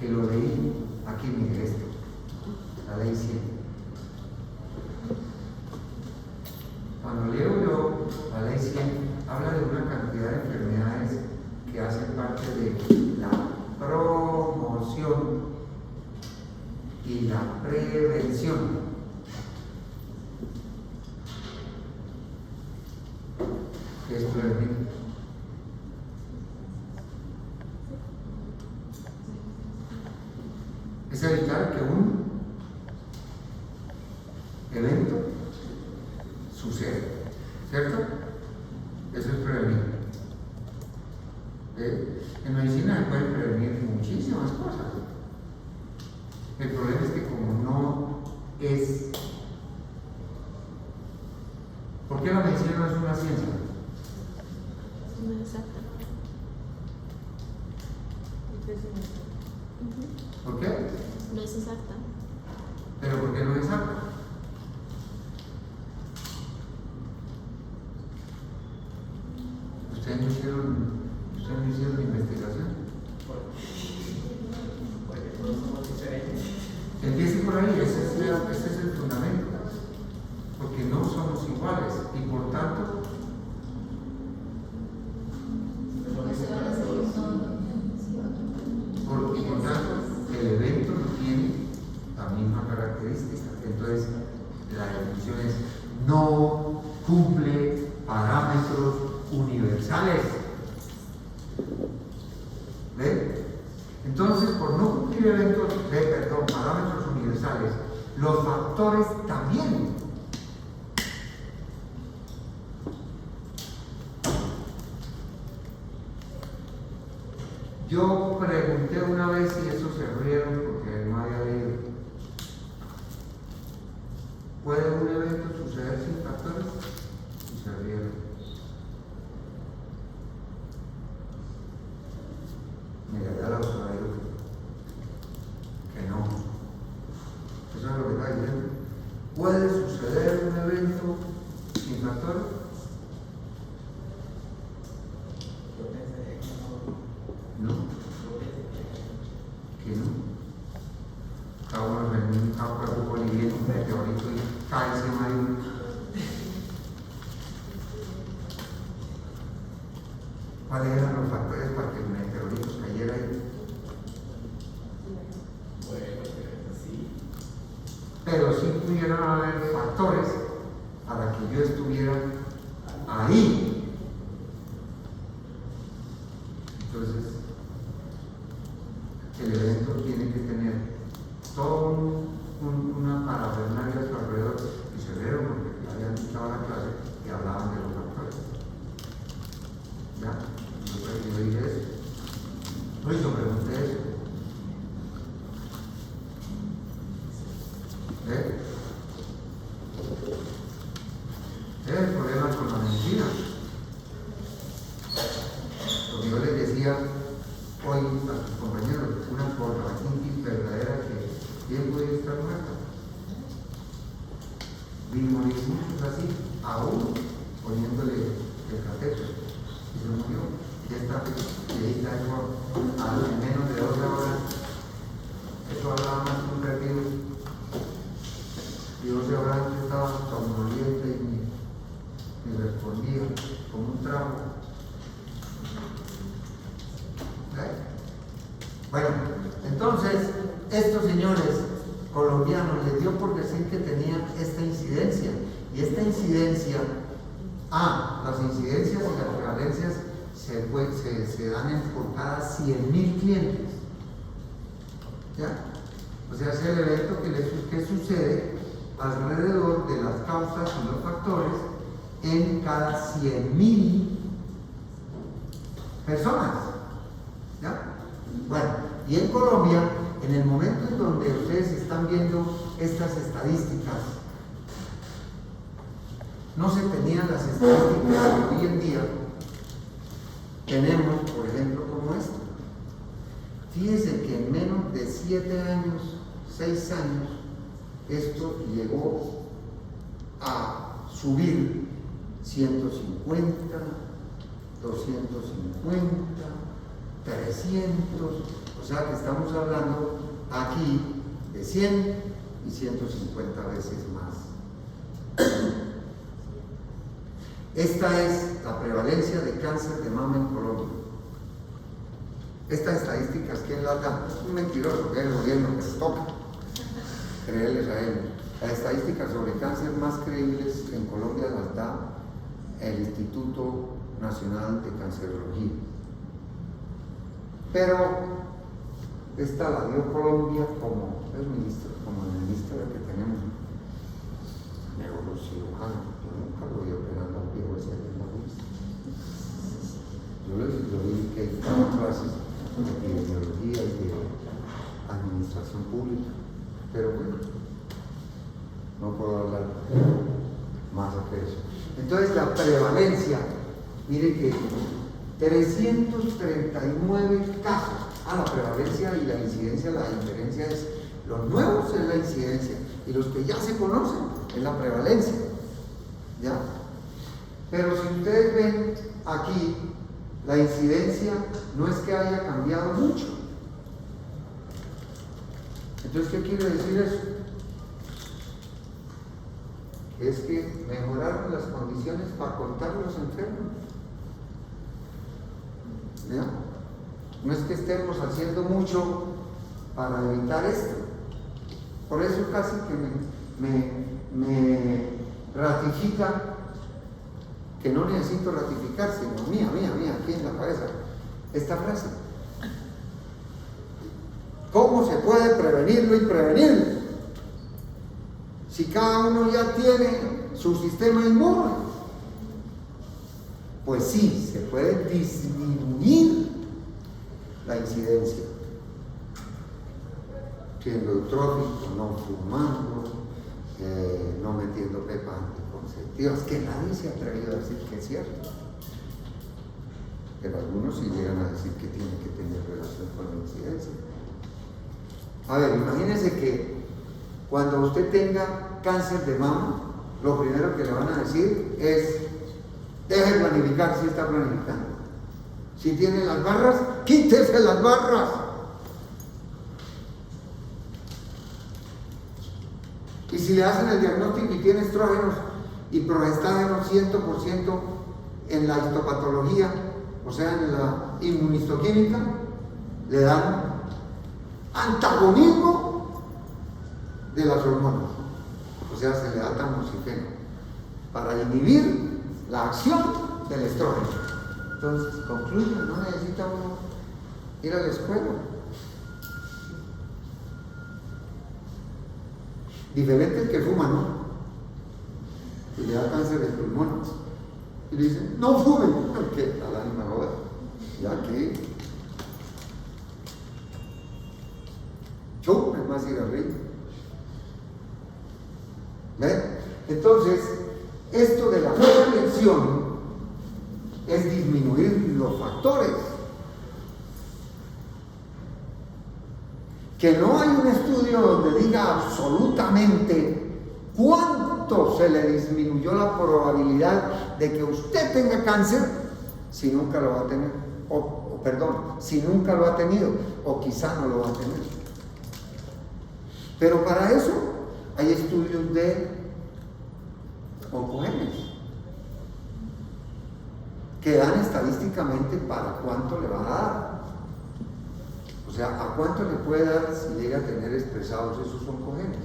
y lo leí aquí, mire esto, la ley 100. Cuando leo yo la ley 100, habla de una cantidad de enfermedades que hacen parte de la promoción y la prevención. ¿Qué es prevenir? Es evitar que un evento suceda, ¿cierto? Eso es prevenir. En medicina se pueden prevenir muchísimas cosas. El problema es que como no es... ¿Por qué la medicina no es una ciencia? No es exacta. ¿Por qué? No es exacta. ¿Pero por qué no es exacta? ¿Ustedes no hicieron investigación? Porque todos somos diferentes. Empiece por ahí, ese es el fundamento. Porque no somos iguales y por tanto el evento no tiene la misma característica. Entonces la definición es: no cumple parámetros universales. ¿Ve? Entonces, por no cumplir parámetros universales, los factores también. Yo pregunté una vez y eso se rieron porque no había leído. ¿Puede un evento suceder sin factores? Y se rieron. Mira, ya la otra dijo que no. Eso es lo que está diciendo. ¿Puede suceder un evento sin factores? Yo pensaría que no. No. Que no. Cada uno en un campo de fútbol y viene un meteorito y cae encima de uno. ¿Cuáles eran los factores para que el meteorito cayera ahí? Bueno, sí. Pero sí pudieron haber factores para que yo estuviera ahí. Entonces, el evento tiene que tener todo una parafernalia a su alrededor. Y se vieron porque habían dictado la clase y hablaban de los factores. ¿Ya? Yo dije eso. No, yo pregunté eso. ¿Ve? Ese es el problema con la mentira. Lo que yo les decía hoy a sus compañeros, una corraquintis verdadera que bien puede estar muerta. Vi morir muchos así, aún poniéndole el catéter. Y se murió. Ya está viejita, a menos de 12 horas. Eso hablaba más que un perdido. Y 12 horas yo estaba somnoliente y respondía como un trago. Bueno, entonces, estos señores colombianos les dio por decir que tenían esta incidencia. Y esta incidencia, las incidencias y las prevalencias se dan por cada 100.000 clientes. ¿Ya? O sea, es el evento que sucede alrededor de las causas y los factores en cada 100.000 personas. ¿Ya? Bueno, y en Colombia, en el momento en donde ustedes están viendo estas estadísticas, no se tenían las estadísticas que hoy en día tenemos, por ejemplo, como esta. Fíjense que en menos de 7 años, 6 años, esto llegó a subir 150, 250, 300, o sea que estamos hablando aquí de 100 y 150 veces más. Esta es la prevalencia de cáncer de mama en Colombia. Estas estadísticas, ¿quién las da? Es un mentiroso, que es el gobierno que les toca creerles a ellos. Las estadísticas sobre cáncer más creíbles en Colombia las da el Instituto Nacional de Cancerología. Pero esta la dio Colombia como el ministro que tenemos, neurocirujano. Yo nunca lo vi operando a un viejo ese de la vista. Yo lo vi que daba clases de epidemiología y de administración pública, pero bueno, no puedo hablar más de eso. Entonces la prevalencia, mire que 339 casos. La prevalencia y la incidencia, la diferencia es, los nuevos es la incidencia y los que ya se conocen es la prevalencia, ¿ya? Pero si ustedes ven aquí, la incidencia no es que haya cambiado mucho. Entonces, ¿qué quiere decir eso? Es que mejoraron las condiciones para contar los enfermos, ¿ya? No es que estemos haciendo mucho para evitar esto. Por eso casi que me ratifica que no necesito ratificar, sino mía, aquí en la cabeza, esta frase. ¿Cómo se puede prevenirlo y prevenirlo? Si cada uno ya tiene su sistema inmune, pues sí, se puede disminuir la incidencia, siendo eutrófico, no fumando, no metiendo pepas anticonceptivas, que nadie se ha atrevido a decir que es cierto, pero algunos sí llegan a decir que tiene que tener relación con la incidencia. A ver, imagínense que cuando usted tenga cáncer de mama, lo primero que le van a decir es: deje de planificar si está planificando. Si tiene las barras, quítese las barras. Y si le hacen el diagnóstico y tiene estrógenos y progestágenos 100% en la histopatología, o sea, en la inmunistoquímica, le dan antagonismo de las hormonas. O sea, se le da tamoxifeno para inhibir la acción del estrógeno. Entonces, concluye, no necesita uno ir a la escuela. Diferente el que fuma, ¿no? Y le da cáncer de pulmón. Y le dicen: no fumen, porque a la misma hora, ya que chupen más cigarrillo. ¿Ven? Entonces, esto de la prevención es disminuir los factores. Que no hay un estudio donde diga absolutamente cuánto se le disminuyó la probabilidad de que usted tenga cáncer si nunca lo va a tener, si nunca lo ha tenido, o quizá no lo va a tener. Pero para eso hay estudios de oncogenes que dan estadísticamente para cuánto le van a dar. O sea, a cuánto le puede dar si llega a tener expresados esos oncogenes.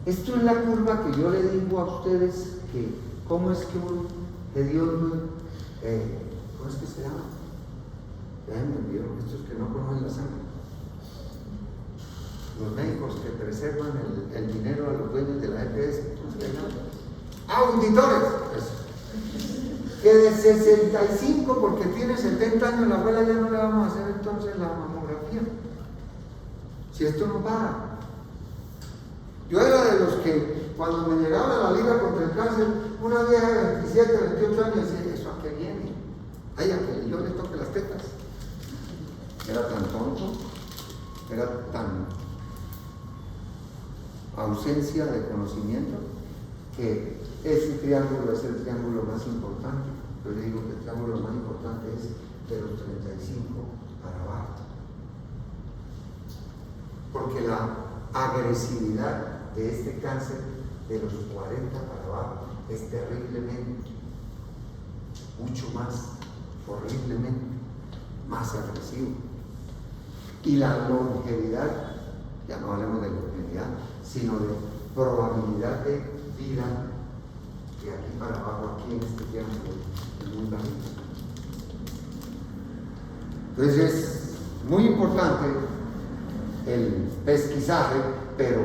Esto es la curva que yo le digo a ustedes que cómo es que un hediondo, ¿cómo es que se llama? Déjenme olvidar, estos que no conocen la sangre. Los médicos que preservan el dinero a los dueños de la EPS, ¿cómo se llama? Auditores. Eso. Que de 65, porque tiene 70 años la abuela, ya no le vamos a hacer entonces la mamografía. Si esto no para. Yo era de los que cuando me llegaba la liga contra el cáncer, una vieja de 27, 28 años decía: ¿eso a qué viene? Ay, a que yo le toque las tetas. Era tan tonto, era tan ausencia de conocimiento, que ese triángulo es el triángulo más importante. Yo le digo que el triángulo más importante es de los 35 para abajo. Porque la agresividad de este cáncer de los 40 para abajo es terriblemente, mucho más, horriblemente más agresivo. Y la longevidad, ya no hablemos de longevidad, sino de probabilidad de vida de aquí para abajo, aquí en este tiempo, es muy bajito. Entonces es muy importante el pesquisaje, pero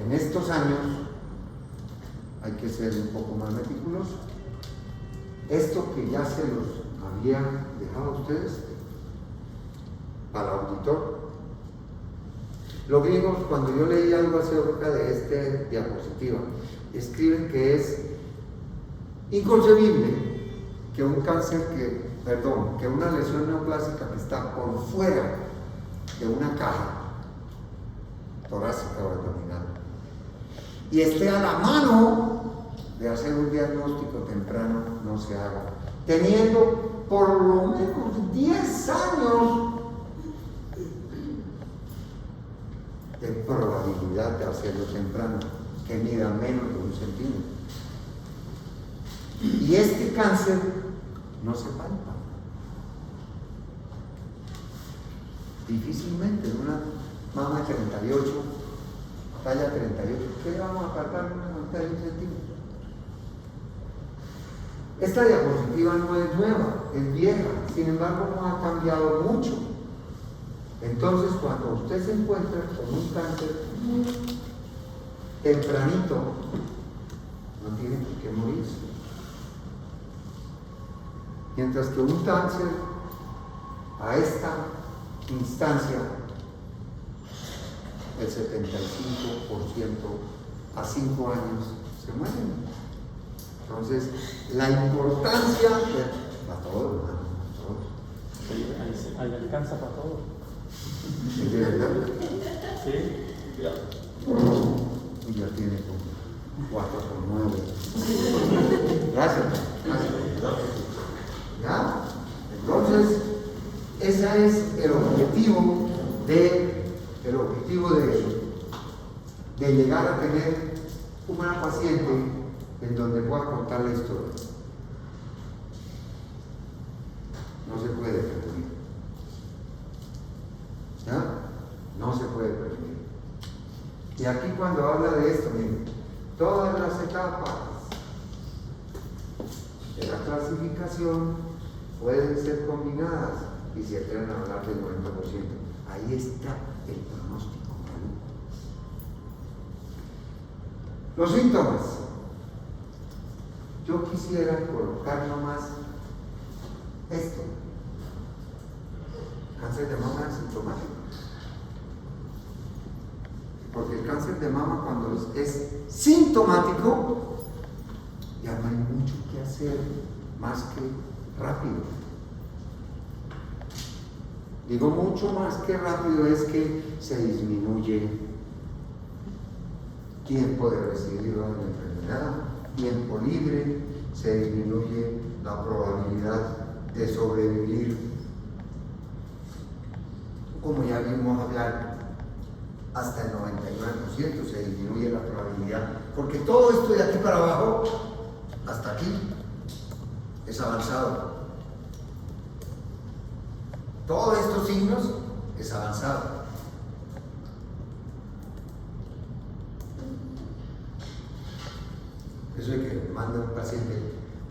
en estos años hay que ser un poco más meticuloso. Esto que ya se los había dejado a ustedes para el auditor. Los griegos, cuando yo leí algo acerca de este diapositiva, escriben que es inconcebible que un cáncer que una lesión neoplásica que está por fuera de una caja torácica o abdominal y esté a la mano de hacer un diagnóstico temprano, no se haga, teniendo por lo menos 10 años de probabilidad de hacerlo temprano, que mida menos de 1 centímetro. Y este cáncer no se palpa. Difícilmente en una mama 38, talla 38, ¿qué vamos a palpar una mamita de 1 centímetro? Esta diapositiva no es nueva, es vieja, sin embargo no ha cambiado mucho. Entonces, cuando usted se encuentra con un cáncer tempranito, no tiene por qué morirse. Mientras que un cáncer a esta instancia, el 75% a 5 años se mueren. Entonces, la importancia para todos, hermano, Ahí alcanza para todo. ¿es de verdad? Sí, ya. Y ya tiene como 4 por 9. Gracias. ¿Ya? Entonces, ese es el objetivo de llegar a tener una paciente en donde pueda contar la historia. No se puede prevenir. ¿Ya? No se puede prevenir. Y aquí cuando habla de esto, miren, todas las etapas de la clasificación pueden ser combinadas y se atreven a hablar del 90%. Ahí está el pronóstico malo. Los síntomas. Yo quisiera colocar nomás esto. Cáncer de mama asintomático. Porque el cáncer de mama, cuando es sintomático, ya no hay mucho que hacer más que rápido. Digo mucho más que rápido es que se disminuye tiempo de residuo de la enfermedad, tiempo libre, se disminuye la probabilidad de sobrevivir. Como ya vimos hablar, hasta el 99% se disminuye la probabilidad, porque todo esto de aquí para abajo, hasta aquí, es avanzado. Todos estos signos es avanzado. Eso es que manda un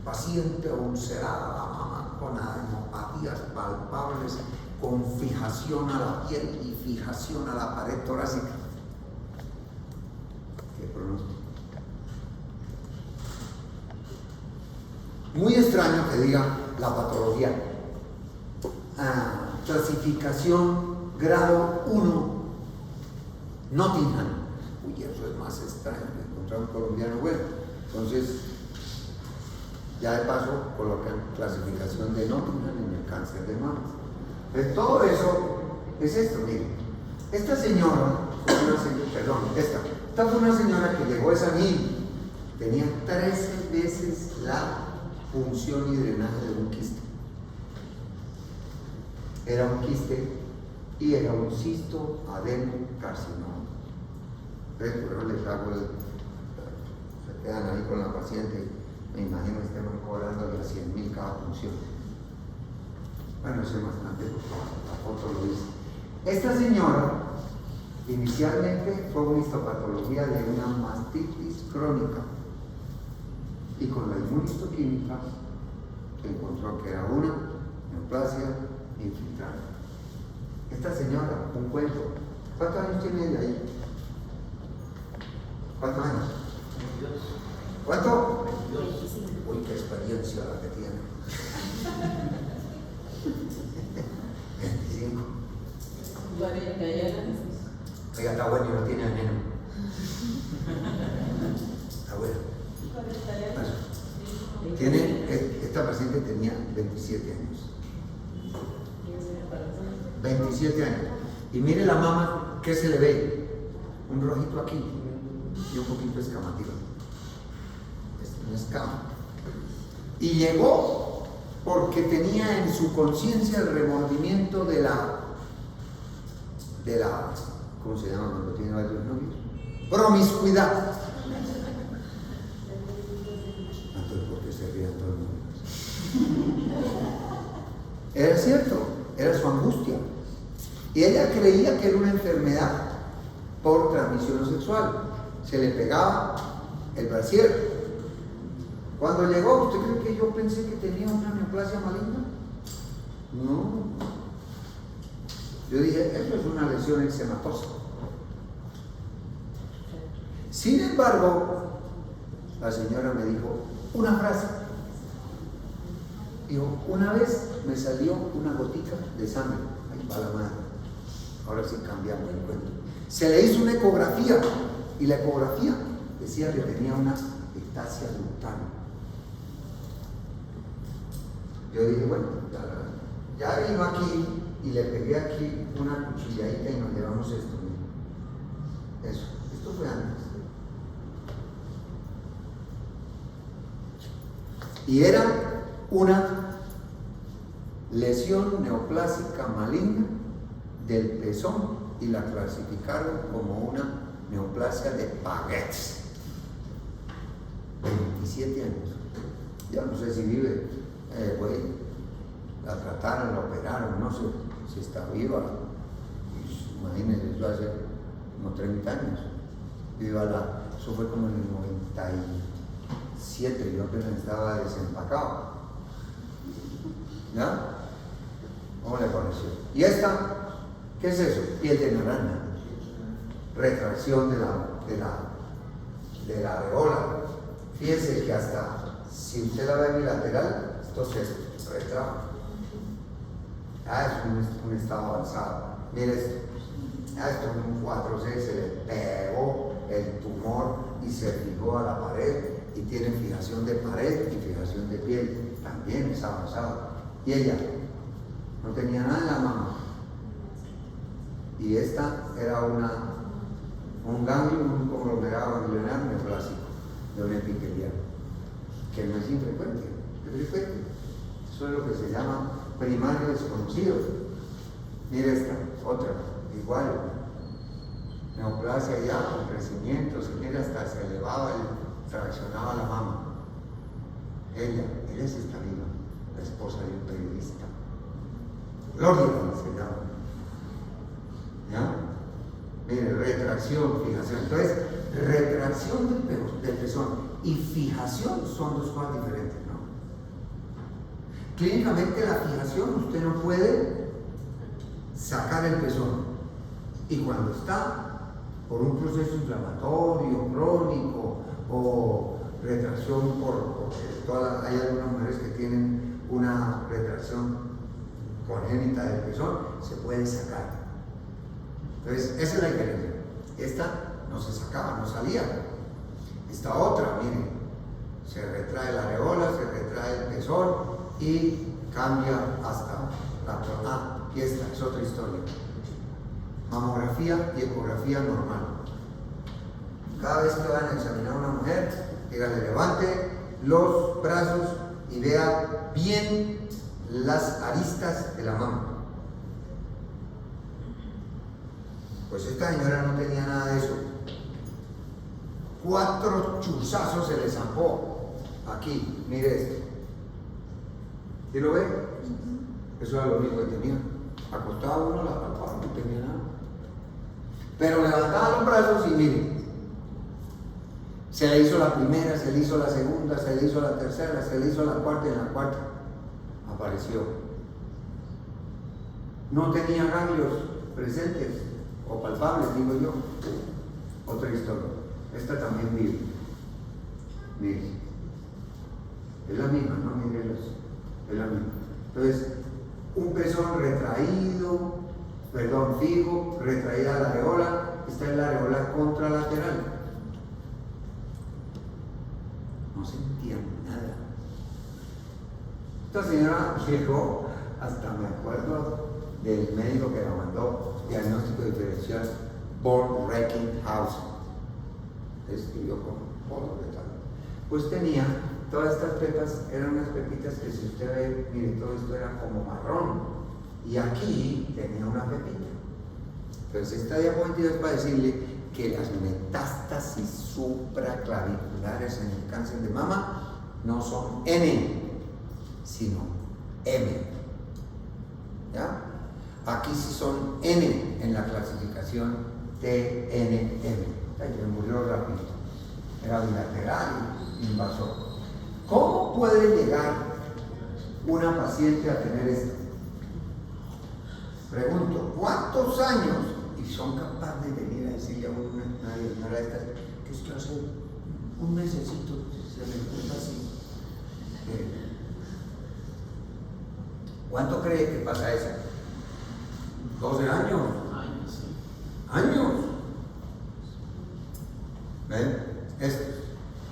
paciente ulcerada la mama con adenopatías palpables, con fijación a la piel y fijación a la pared torácica. ¿Qué pronóstico? Muy extraño que diga la patología. Clasificación grado 1, Nottingham. Uy, eso es más extraño que encontrar un colombiano bueno. Entonces, ya de paso colocan clasificación de Nottingham en el cáncer de mama. Entonces, todo eso es esto, miren. Esta señora, esta fue una señora que llegó a San Gil, tenía 13 veces la función y drenaje de un quiste. era un quiste y era un cisto adenocarcinoma. Por eso les hago se quedan ahí con la paciente, me imagino que estén cobrando las 100.000 cada función. Bueno, eso es bastante, la foto lo dice. Esta señora inicialmente fue una histopatología de una mastitis crónica y con la inmunistoquímica se encontró que era una neoplasia infiltrada. Esta señora, un cuento, ¿cuántos años tiene ella ahí? ¿Cuántos años? 22. ¿Cuánto? 22. Uy, qué experiencia la que tiene. 25. 40 años. Oiga, está bueno y no tiene veneno. Está bueno. 40 años. Esta paciente tenía 27 años. 27 años. Y mire la mama, ¿qué se le ve? Un rojito aquí y un poquito escamativo. Es una escama. Y llegó porque tenía en su conciencia el remordimiento de la, ¿cómo se llama cuando tiene varios novios? Promiscuidad. Entonces, ¿por qué se rían todos los novios? Era cierto, era su angustia. Y ella creía que era una enfermedad por transmisión sexual. Se le pegaba el brasier. Cuando llegó, ¿usted cree que yo pensé que tenía una neoplasia maligna? No. Yo dije, eso es una lesión eczematosa. Sin embargo, la señora me dijo una frase. Dijo, una vez me salió una gotica de sangre. Ahí va la madre. Ahora sí cambiamos el cuento. Se le hizo una ecografía y la ecografía decía que tenía una ectasia ductal. Yo dije, bueno, ya vino aquí y le pegué aquí una cuchilladita y nos llevamos esto. Eso, esto fue antes. Y era una lesión neoplásica maligna del pezón y la clasificaron como una neoplasia de Paget's. 27 años. Ya no sé si vive, la trataron, la operaron, no sé si está viva. Imagínense, eso hace como 30 años. Eso fue como en el 97, yo apenas estaba desempacado. ¿Ya? ¿Cómo le pareció? ¿Y esta? ¿Qué es eso? Piel de naranja. Retracción de la areola. Fíjense que hasta, si usted la ve bilateral, esto se retraba. Es un estado avanzado. Mire esto. Esto es un 4C, se le pegó el tumor y se fijó a la pared y tiene fijación de pared y fijación de piel. También es avanzado. Y ella no tenía nada en la mama. Y esta era un ganglio, un conglomerado ganglionar neoplásico de una epitelial, que no es infrecuente, es frecuente. Eso es lo que se llama primario desconocido. Mire esta, otra, igual, neoplasia ya con crecimiento, se mira hasta se elevaba y traccionaba la mama. Ella sí está viva, la esposa de un periodista. Gloria se llama. ¿Ya? Mire, retracción, fijación. Entonces, retracción del pezón y fijación son dos cosas diferentes, ¿no? Clínicamente la fijación usted no puede sacar el pezón. Y cuando está por un proceso inflamatorio, crónico o retracción porque hay algunas mujeres que tienen una retracción congénita del pezón, se puede sacar. Entonces, esa es la diferencia. Esta no se sacaba, no salía. Esta otra, miren, se retrae la areola, se retrae el pezón y cambia hasta la y esta es otra historia. Mamografía y ecografía normal. Cada vez que van a examinar a una mujer, díganle, levante los brazos y vea bien las aristas de la mama. Pues esta señora no tenía nada de eso. 4 chuzazos se le zampó. Aquí, mire esto. ¿Sí lo ve? Eso era lo único que tenía. Acostaba uno, la palpaba, no tenía nada. Pero levantaba los brazos y mire. Se le hizo la primera, se le hizo la segunda, se le hizo la tercera, se le hizo la cuarta y en la cuarta apareció. No tenía ganglios presentes o palpables, digo yo. Otra historia. Esta también vive. Mire. Es la misma, ¿no? Mírenlos. Es la misma. Entonces, un pezón retraído, fijo, retraída la areola. Esta es la areola contralateral. No sentía nada. Esta señora llegó, hasta me acuerdo del médico que la mandó, diagnóstico diferencial, Born-Recklinghausen. Escribió con polvo de tal. Pues tenía todas estas pepas, eran unas pepitas que si usted ve, mire, todo esto era como marrón. Y aquí tenía una pepita. Entonces esta diapositiva es para decirle que las metástasis supraclaviculares en el cáncer de mama no son N, sino M. ¿Ya? Aquí sí son N en la clasificación TNM. Ay, me murió rápido. Era bilateral, invasor. ¿Cómo puede llegar una paciente a tener esto? Pregunto, ¿cuántos años? Y son capaces de venir a decirle a una señora esta que es que hace un mesecito se le encuentra así. ¿Cuánto cree que pasa eso? 12 años. Años. ¿Ven? Esto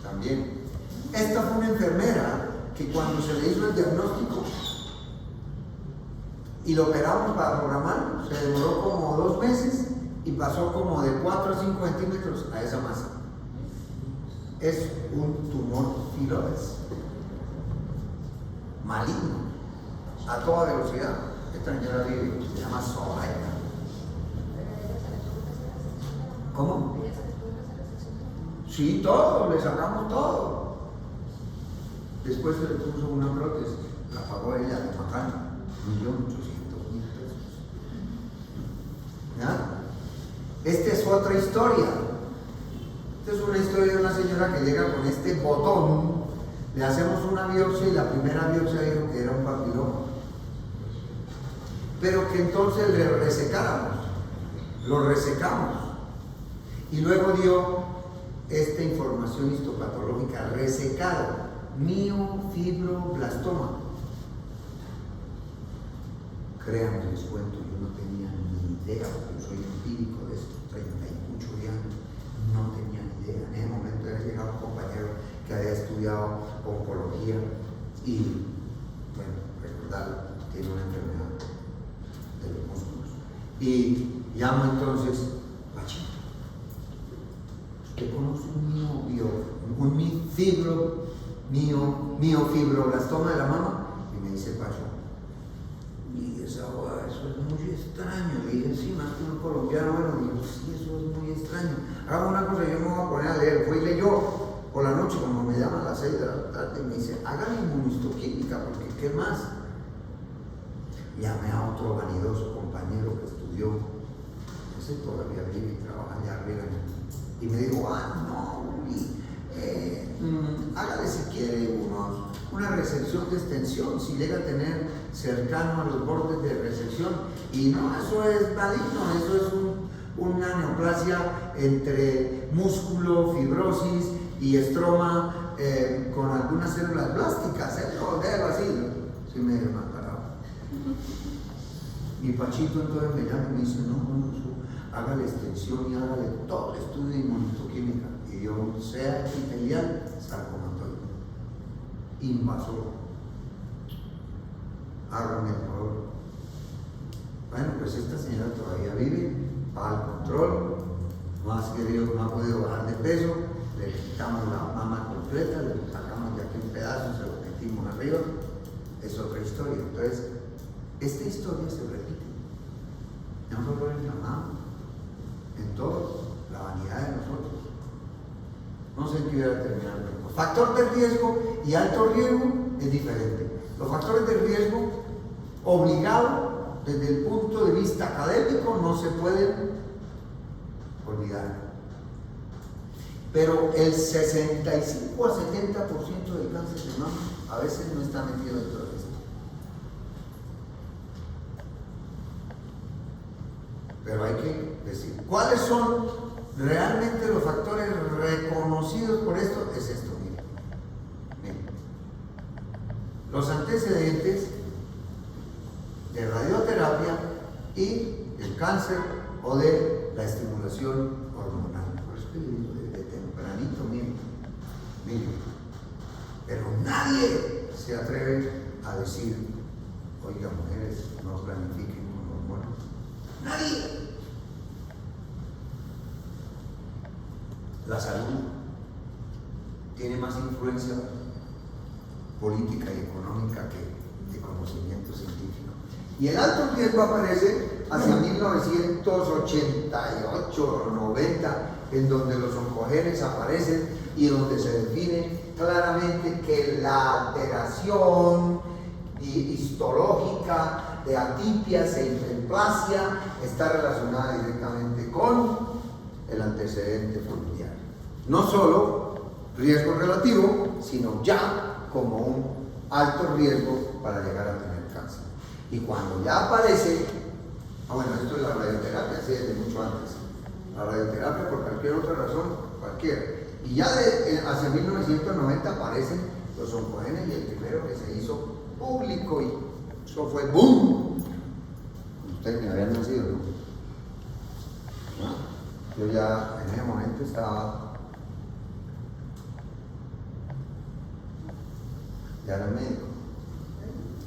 también. Esta fue una enfermera que cuando se le hizo el diagnóstico y lo operamos para programar, se demoró como 2 meses y pasó como de 4 a 5 centímetros a esa masa. Es un tumor fibroso maligno a toda velocidad. Esta señora vive, se llama Zoraida. ¿Cómo? Sí, todo, le sacamos todo. Después se le puso una prótesis, la pagó ella de Macana, 1.800.000 pesos. ¿Ya? Esta es otra historia. Esta es una historia de una señora que llega con este botón, le hacemos una biopsia y la primera biopsia dijo que era un papiloma. Pero que entonces le resecáramos, lo resecamos. Y luego dio esta información histopatológica resecada, miofibroblastoma. Créanme, les cuento, yo no tenía ni idea, porque yo soy empírico de estos 30 y muchos años, no tenía ni idea. En ese momento había llegado un compañero que había estudiado oncología y, bueno, recordarlo, tiene una enfermedad de los músculos. Y llamo entonces, Pachito, ¿usted conoce un miofibroblastoma de la mama? Y me dice Pacho, y esa boda, eso es muy extraño. Le dije, sí, más que un colombiano. Bueno, digo, sí, eso es muy extraño. Haga una cosa, yo me voy a poner a leer. Fui y leyó por la noche, como me llaman a las 6 de la tarde, y me dice, hágame inmunistoquímica, porque ¿qué más? Llamé a otro vanidoso compañero que estudió, ese todavía vive y trabaja allá arriba, y me dijo, hágale si quiere una resección de extensión, si llega a tener cercano a los bordes de resección. Y no, eso es maligno, eso es una neoplasia entre músculo, fibrosis y estroma con algunas células plásticas, déjalo así, si me he parado. Mi Pachito entonces me llama y me dice, no, hágale extensión y hágale todo el estudio de inmunistoquímica. Y yo, sea epitelial, sarcomatoide, invasor. Hágame el favor. Bueno, pues esta señora todavía vive, va al control, no ha podido bajar de peso, le quitamos la mama completa, le sacamos de aquí un pedazo, se lo metimos arriba, es otra historia. Entonces, esta historia se repite. Es un dolor inflamado, todo, la vanidad de nosotros. No sé en qué voy a terminar. Factor de riesgo y alto riesgo es diferente. Los factores de riesgo obligados desde el punto de vista académico no se pueden olvidar. Pero el 65 a 70% del cáncer de mama a veces no está metido dentro de esto. Pero hay que decir, ¿cuáles son realmente los factores reconocidos por esto? Es esto, miren. Los antecedentes de radioterapia y el cáncer o de la estimulación hormonal. Por eso que digo, desde tempranito, miren. Pero nadie se atreve a decir, oiga, mujeres, no planifiquen con hormonas. Nadie. La salud tiene más influencia política y económica que conocimiento científico. Y el alto riesgo aparece hacia 1988 o 90, en donde los oncogenes aparecen y donde se define claramente que la alteración histológica de atipias e hiperplasia está relacionada directamente con el antecedente familiar. No solo riesgo relativo, sino ya como un alto riesgo para llegar a tener cáncer. Y cuando ya aparece, bueno, esto es la radioterapia, sí, desde mucho antes. La radioterapia por cualquier otra razón, cualquiera. Y ya hacia 1990 aparecen los oncogenes y el primero que se hizo público y eso fue ¡boom! Ustedes me habían nacido, ¿no? Yo ya en ese momento ya era médico.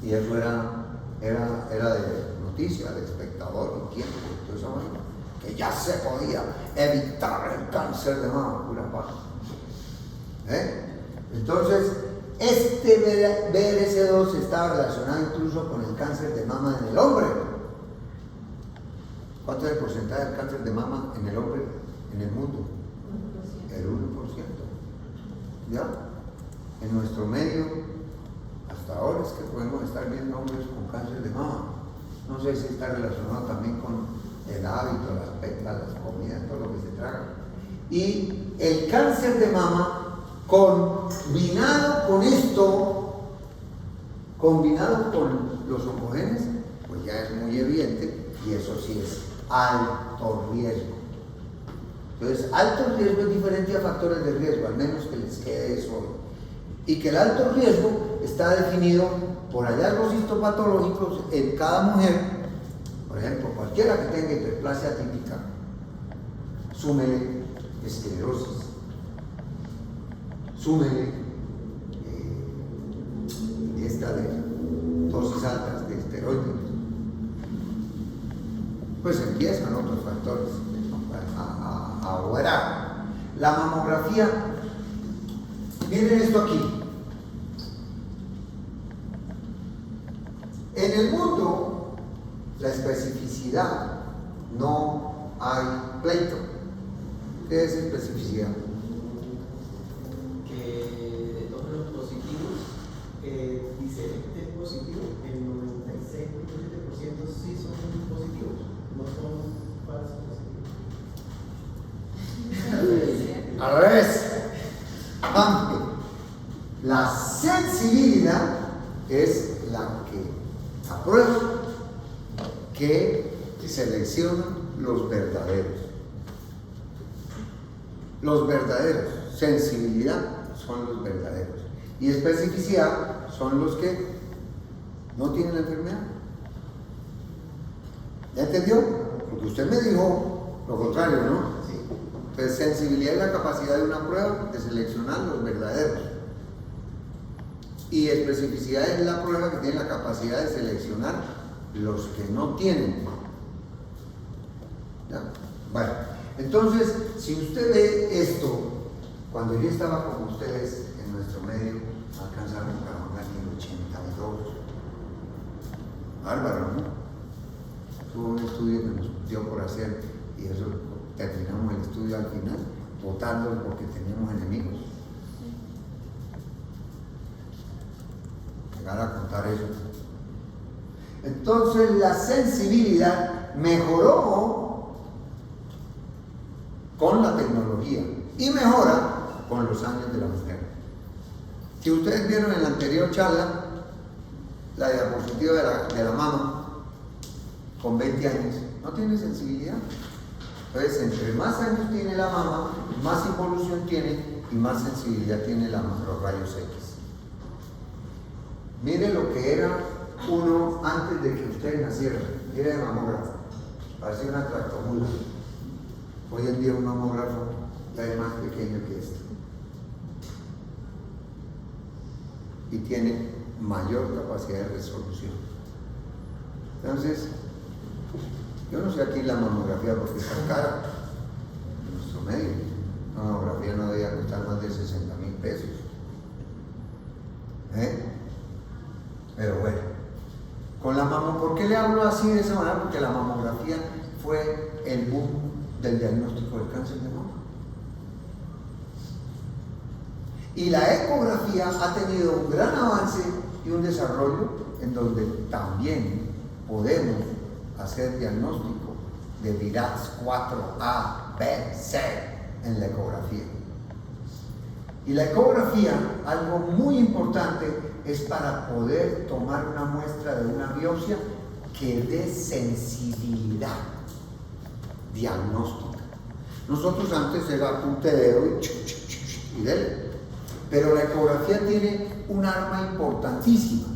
Y eso era de noticia, de espectador, inquieto, todo eso, que ya se podía evitar el cáncer de mama, pura paz. Entonces, este BRCA2 está relacionado incluso con el cáncer de mama en el hombre. ¿Cuánto es el porcentaje del cáncer de mama en el hombre en el mundo? El 1%. ¿Ya? En nuestro medio, hasta ahora es que podemos estar viendo hombres con cáncer de mama. No sé si está relacionado también con el hábito, las petas, las comidas, todo lo que se traga. Y el cáncer de mama, combinado con esto, combinado con los oncogenes, pues ya es muy evidente, y eso sí es alto riesgo. Entonces, alto riesgo es diferente a factores de riesgo, al menos que les quede eso hoy. Y que el alto riesgo está definido por hallazgos histopatológicos en cada mujer. Por ejemplo, cualquiera que tenga hiperplasia típica, súmele esclerosis, súmele esta de dosis altas de esteroides, pues empiezan otros factores a operar. La mamografía, miren esto aquí. En el mundo, la especificidad, no hay pleito. ¿Qué es especificidad? Que de todos los positivos, dice este es positivo, el 96.7% sí son positivos, no son falsos positivos. Al revés. La sensibilidad es la que aprueba, que seleccionan los verdaderos. Los verdaderos. Sensibilidad son los verdaderos. Y especificidad son los que no tienen la enfermedad. ¿Ya entendió? Porque usted me dijo lo contrario, ¿no? Sí. Entonces, sensibilidad es la capacidad de una prueba de seleccionar los verdaderos. Y especificidad es la prueba que tiene la capacidad de seleccionar los que no tienen. ¿Ya? Bueno, entonces, si usted ve esto, cuando yo estaba con ustedes en nuestro medio, alcanzaron a en el 82. Bárbaro, ¿no? Tuvo un estudio que nos dio por hacer y eso terminamos el estudio al final, votando porque teníamos enemigos. Llegar a contar eso. Entonces la sensibilidad mejoró con la tecnología y mejora con los años de la mujer. Si ustedes vieron en la anterior charla, la diapositiva de la mama, con 20 años, no tiene sensibilidad. Entonces, entre más años tiene la mama, más involución tiene y más sensibilidad tiene los rayos X. Mire lo que era uno antes de que ustedes nacieran. Mire el mamógrafo, parecía una tractomula. Hoy en día un mamógrafo ya es más pequeño que este y tiene mayor capacidad de resolución. Entonces, yo no sé aquí la mamografía porque está cara en nuestro medio. La mamografía no debía costar más de 60,000 pesos. Pero bueno, con la ¿por qué le hablo así de esa manera? Porque la mamografía fue el boom del diagnóstico del cáncer de mama. Y la ecografía ha tenido un gran avance y un desarrollo en donde también podemos hacer diagnóstico de VIRATS 4A, B, C en la ecografía. Y la ecografía, algo muy importante, es para poder tomar una muestra de una biopsia que dé sensibilidad diagnóstica. Nosotros antes era apunte de dedo y dele. Pero la ecografía tiene un arma importantísima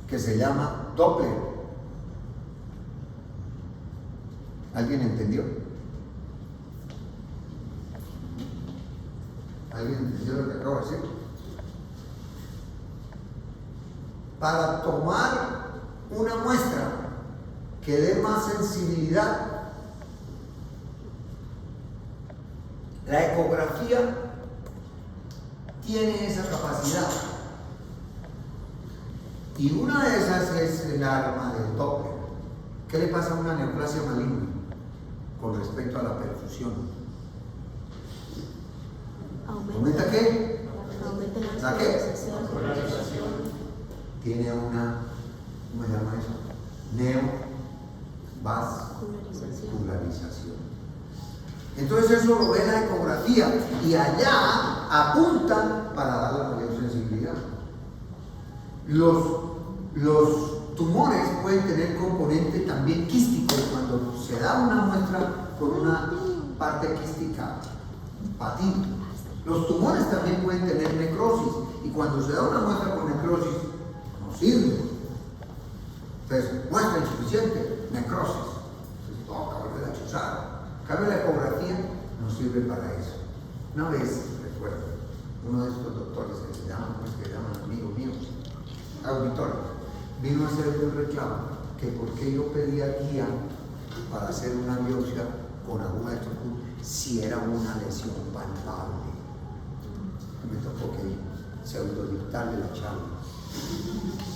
que se llama Doppler. ¿Alguien entendió? ¿Alguien entendió lo que acabo de decir? Para tomar una muestra que dé más sensibilidad, la ecografía tiene esa capacidad. Y una de esas es el arma del Doppler. ¿Qué le pasa a una neoplasia maligna con respecto a la perfusión? ¿Aumenta qué? Aumenta ¿La qué? polarización. Tiene una, ¿cómo se llama eso? Neovascularización. Entonces eso lo ve la ecografía y allá apunta para dar la mayor sensibilidad. Los tumores pueden tener componente también quístico cuando se da una muestra con una parte quística patito. Los tumores también pueden tener necrosis y cuando se da una muestra con necrosis no sirve. Entonces, muestra insuficiente, necrosis. Entonces toca volver a chuzar. Cabe la ecografía, no sirve para eso. Una vez, recuerdo, uno de estos doctores que se llaman amigos míos, auditores, vino a hacerme un reclamo que por qué yo pedía guía para hacer una biopsia con aguja de Tocum si era una lesión palpable. Me tocó que pseudodictarle la charla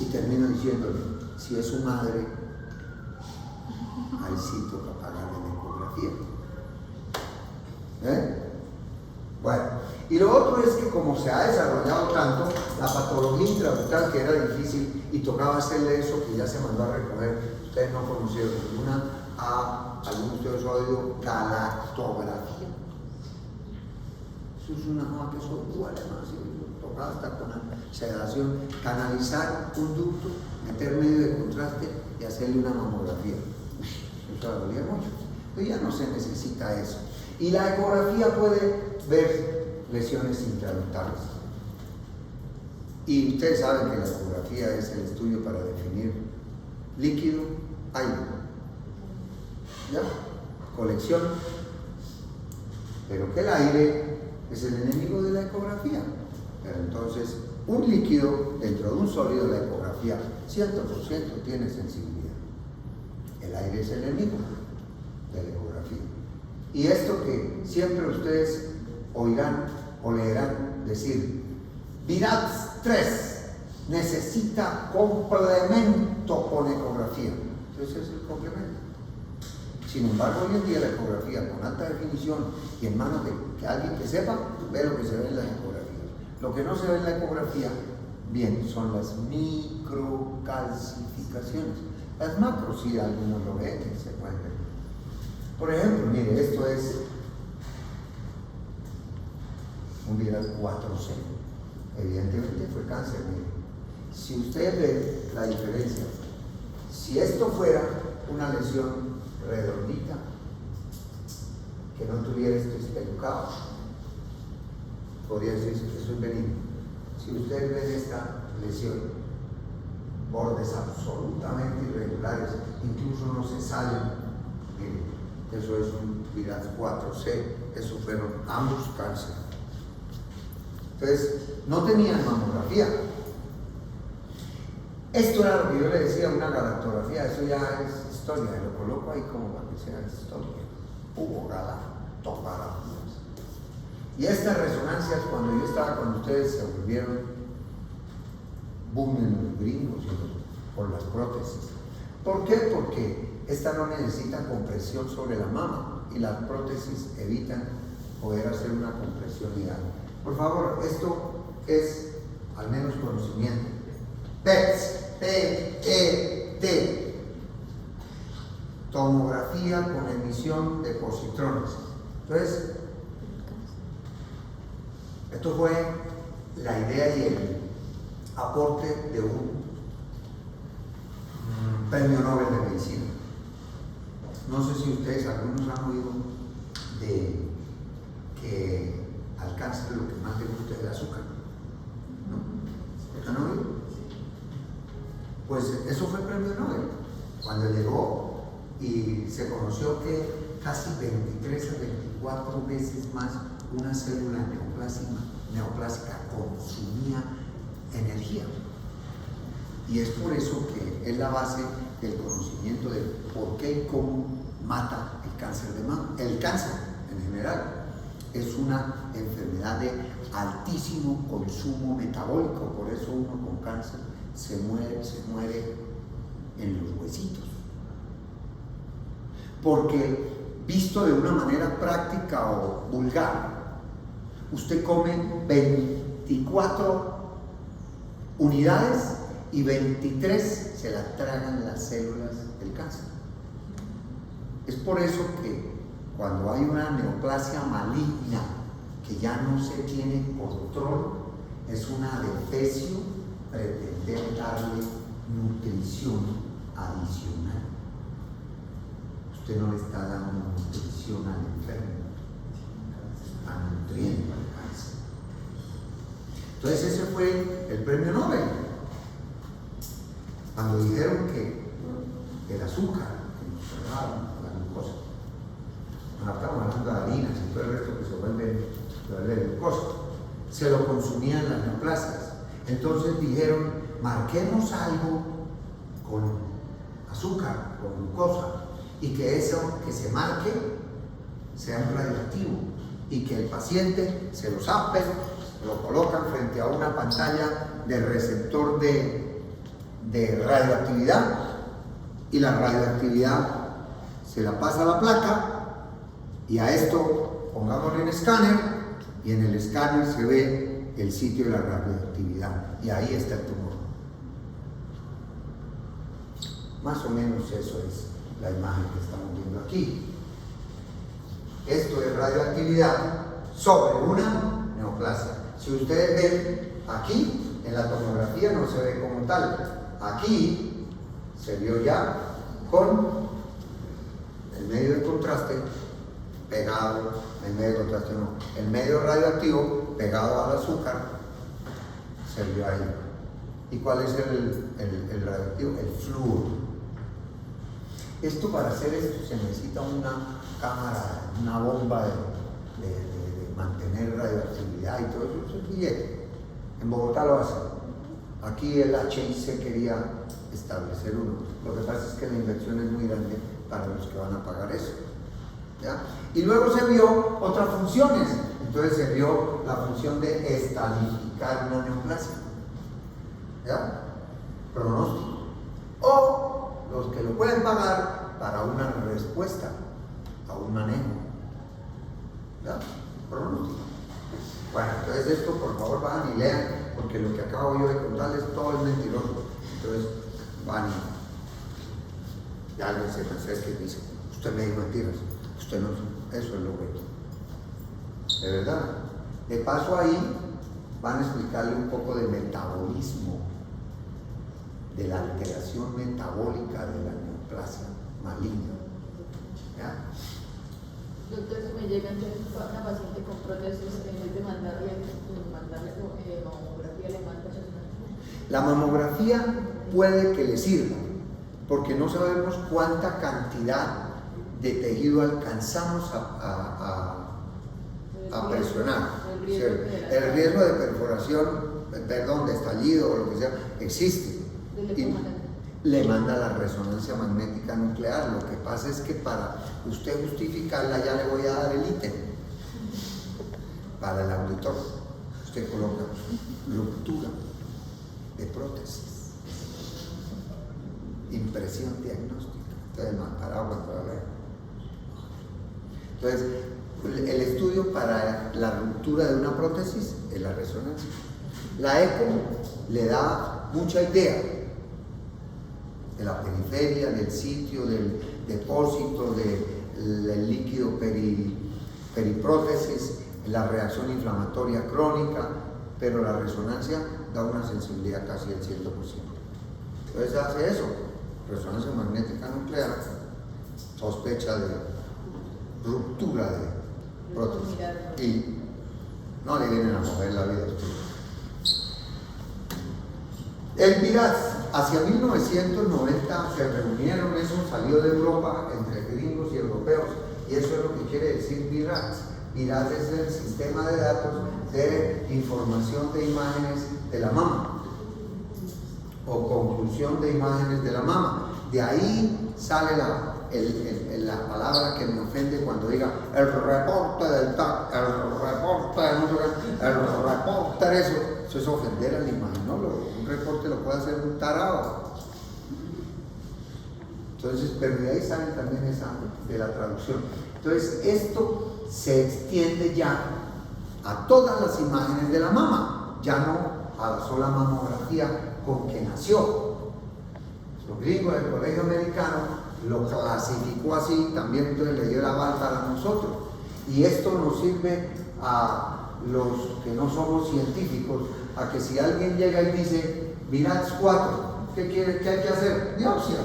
y termino diciéndole, si es su madre, ahí sí toca pagarle la ecografía. Bueno, y lo otro es que como se ha desarrollado tanto, la patología intraductal que era difícil y tocaba hacerle eso que ya se mandó a recoger, ustedes no conocieron ninguna, algunos de ustedes han oído galactografía. Eso es una cosa que eso duele más, tocaba hasta con la sedación, canalizar un ducto, meter medio de contraste y hacerle una mamografía. Eso dolía mucho. Pero ya no se necesita eso. Y la ecografía puede ver lesiones intraductales. Y ustedes saben que la ecografía es el estudio para definir líquido, aire. ¿Ya? Colección. Pero que el aire es el enemigo de la ecografía. Pero entonces, un líquido dentro de un sólido, la ecografía 100% tiene sensibilidad. El aire es el enemigo de la ecografía. Y esto que siempre ustedes oirán o leerán decir, VIRATS 3 necesita complemento con ecografía. Entonces es el complemento. Sin embargo, hoy en día la ecografía con alta definición y en manos de que alguien que sepa, ve lo que se ve en las ecografías. Lo que no se ve en la ecografía, bien, son las microcalcificaciones. Las macros, sí, algunos lo ven y se pueden ver. Por ejemplo, mire, esto es un Viral 4C. Evidentemente fue cáncer, mire. Si usted ve la diferencia, si esto fuera una lesión redondita, que no tuviera esto espelucado, podría decirse que eso es benigno. Si usted ve esta lesión, bordes absolutamente irregulares, incluso no se salen, mire, eso es un Viral 4C, eso fueron ambos cáncer. Entonces, no tenían mamografía. Esto era lo que yo le decía, una galactografía, eso ya es historia, lo coloco ahí como para que sea historia. Hubo galactografías. Y estas resonancias, cuando yo estaba con ustedes, se volvieron boom en los gringos por las prótesis. ¿Por qué? Porque esta no necesita compresión sobre la mama y las prótesis evitan poder hacer una compresión ideal. Por favor, esto es al menos conocimiento. PET, P-E-T, tomografía con emisión de positrones. Entonces, esto fue la idea y el aporte de un premio Nobel de Medicina. No sé si ustedes, algunos han oído de que al cáncer lo que más le gusta es el azúcar, ¿no? ¿Han oído? Pues eso fue premio Nobel. Cuando llegó y se conoció que casi 23 a 24 veces más una célula neoplásica consumía energía. Y es por eso que es la base del conocimiento de por qué y cómo mata el cáncer de mama. El cáncer en general es una enfermedad de altísimo consumo metabólico, por eso uno con cáncer se muere en los huesitos. Porque visto de una manera práctica o vulgar, usted come 24 unidades y 23 se la tragan las células del cáncer. Es por eso que cuando hay una neoplasia maligna que ya no se tiene control, es una defecio pretender darle nutrición adicional. Usted no le está dando nutrición al enfermo, está nutriendo al cáncer. Entonces ese fue el premio Nobel. Cuando dijeron que el azúcar, que nos cerraron la glucosa, ahora estamos hablando de harinas y todo el resto que se vuelve glucosa, se lo consumían las neoplasias. Entonces dijeron, marquemos algo con azúcar, con glucosa, y que eso que se marque sea un radioactivo, y que el paciente se lo zapen, lo colocan frente a una pantalla del receptor de radioactividad, y la radioactividad se la pasa a la placa, y a esto pongámosle un escáner, y en el escáner se ve el sitio de la radioactividad, y ahí está el tumor. Más o menos eso es la imagen que estamos viendo aquí. Esto es radioactividad sobre una neoplasia. Si ustedes ven aquí, en la tomografía no se ve como tal. Aquí se vio ya con el medio de contraste pegado, el medio de contraste no, el medio radioactivo pegado al azúcar, se vio ahí. ¿Y cuál es el radioactivo? El flúor. Esto, para hacer esto se necesita una cámara, una bomba de mantener radioactividad y todo eso. Eso es billete. En Bogotá lo hacen. Aquí el HIC quería establecer uno. Lo que pasa es que la inversión es muy grande para los que van a pagar eso. ¿Ya? Y luego se vio otras funciones. Entonces se vio la función de estadificar una neoplasia. ¿Ya? Pronóstico. O los que lo pueden pagar para una respuesta a un manejo, ¿verdad? Pronóstico. Bueno, entonces esto por favor van y lean, porque lo que acabo yo de contarles todo es mentiroso. Entonces van y alguien se me acerca y dice, usted me dijo mentiras, usted no, eso es lo bueno. De verdad. De paso ahí van a explicarle un poco de metabolismo, de la alteración metabólica de la neoplasia maligna. ¿Ya? Doctor, si me llega entonces una paciente con prótesis, en vez de mandarle mamografía, le manda resonancia. La mamografía puede que le sirva, porque no sabemos cuánta cantidad de tejido alcanzamos a presionar. El riesgo de perforación, perdón, de estallido o lo que sea, existe. Y le manda la resonancia magnética nuclear. Lo que pasa es que para usted justificarla ya le voy a dar el ítem. Para el auditor, usted coloca ruptura de prótesis, impresión diagnóstica. Entonces, parado cuando la vea. Entonces, el estudio para la ruptura de una prótesis es la resonancia. La eco le da mucha idea de la periferia, del sitio, del depósito, del líquido periprótesis, la reacción inflamatoria crónica, pero la resonancia da una sensibilidad casi del 100%. Entonces hace eso, resonancia magnética nuclear, sospecha de ruptura de prótesis y no le vienen a mover la vida a usted. El VIRAS, hacia 1990 se reunieron, eso salió de Europa entre gringos y europeos, y eso es lo que quiere decir VIRAS. VIRAS es el sistema de datos de información de imágenes de la mama o conclusión de imágenes de la mama. De ahí sale la palabra que me ofende cuando diga el reporte del TAC, el reporte de no sé qué, el reporte eso es ofender al imagenólogo. Un reporte lo puede hacer un tarado. Entonces, pero de ahí sale también esa de la traducción. Entonces, esto se extiende ya a todas las imágenes de la mama, ya no a la sola mamografía con que nació. Los gringos del colegio americano lo clasificó así, también entonces le dio la aval para nosotros. Y esto nos sirve a los que no somos científicos, a que si alguien llega y dice VIRAS 4, ¿qué hay que hacer? Biopsia.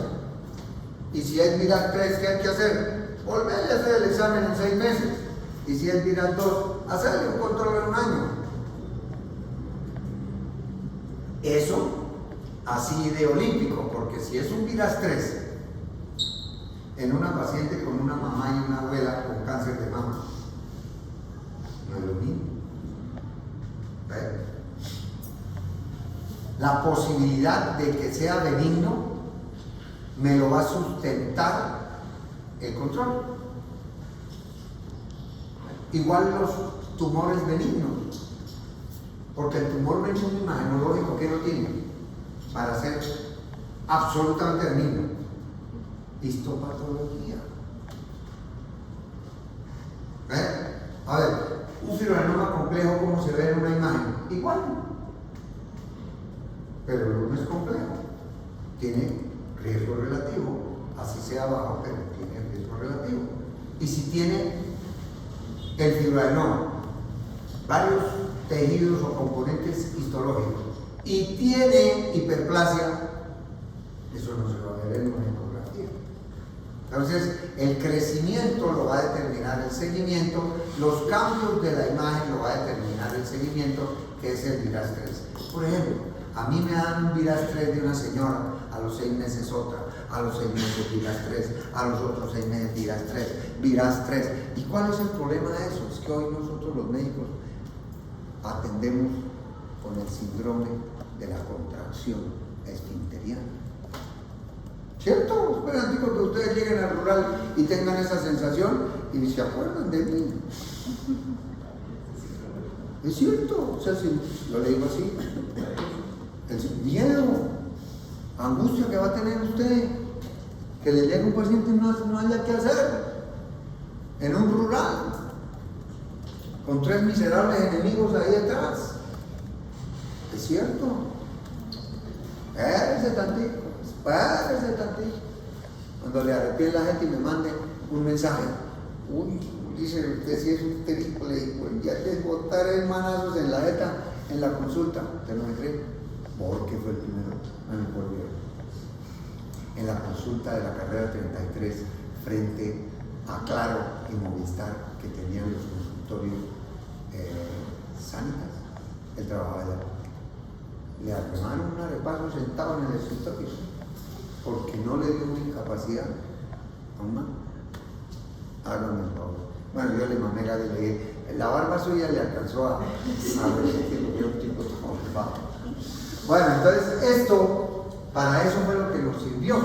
Y si es VIRAS 3, ¿qué hay que hacer? Volverle a hacer el examen en 6 meses. Y si es VIRAS 2, hacerle un control en 1 año. Eso así de olímpico, porque si es un VIRAS 3 en una paciente con una mamá y una abuela con cáncer de mama, no es lo mismo. La posibilidad de que sea benigno me lo va a sustentar el control. Igual los tumores benignos, porque el tumor benigno imagenológico que no tiene para ser absolutamente benigno, histopatología. A ver, un fibroadenoma complejo, ¿cómo se ve en una imagen? Igual, pero no es complejo, tiene riesgo relativo, así sea bajo, pero tiene riesgo relativo. Y si tiene el fibroadenoma varios tejidos o componentes histológicos y tiene hiperplasia, eso no se va a ver en una ecografía. Entonces, el crecimiento lo va a determinar el seguimiento, los cambios de la imagen lo va a determinar el seguimiento, que es el VIRAS 3. Por ejemplo, a mí me dan un VIRAS 3 de una señora, a los 6 meses otra, a los 6 meses VIRAS 3, a los otros 6 meses VIRAS 3. ¿Y cuál es el problema de eso? Es que hoy nosotros los médicos atendemos con el síndrome de la contracción esfinteriana. ¿Cierto? Esperan que ustedes lleguen al rural y tengan esa sensación y se acuerdan de mí. Es cierto, o sea, si lo le digo así, el miedo, angustia que va a tener usted que le llega un paciente y no haya qué hacer en un rural, con 3 miserables enemigos ahí detrás. Es cierto. Espérese tantito. Cuando le arrepiente la gente y me mande un mensaje, uy, dice usted si es un triple, pues ya te botaré manazos en la jeta en la consulta. ¿Usted no me cree? Porque fue el primero, no me acuerdo bien. En la consulta de la carrera 33, frente a Claro y Movistar, que tenían los consultorios Sanitas, él trabajaba allá. Le arremaron un arepaso sentado en el escritorio porque no le dio incapacidad a un man. Háganme el favor. Bueno, yo le mamé y le dije, la barba suya le alcanzó a resistir porque era un tipo como el bajo. Bueno, entonces esto, para eso fue lo que nos sirvió.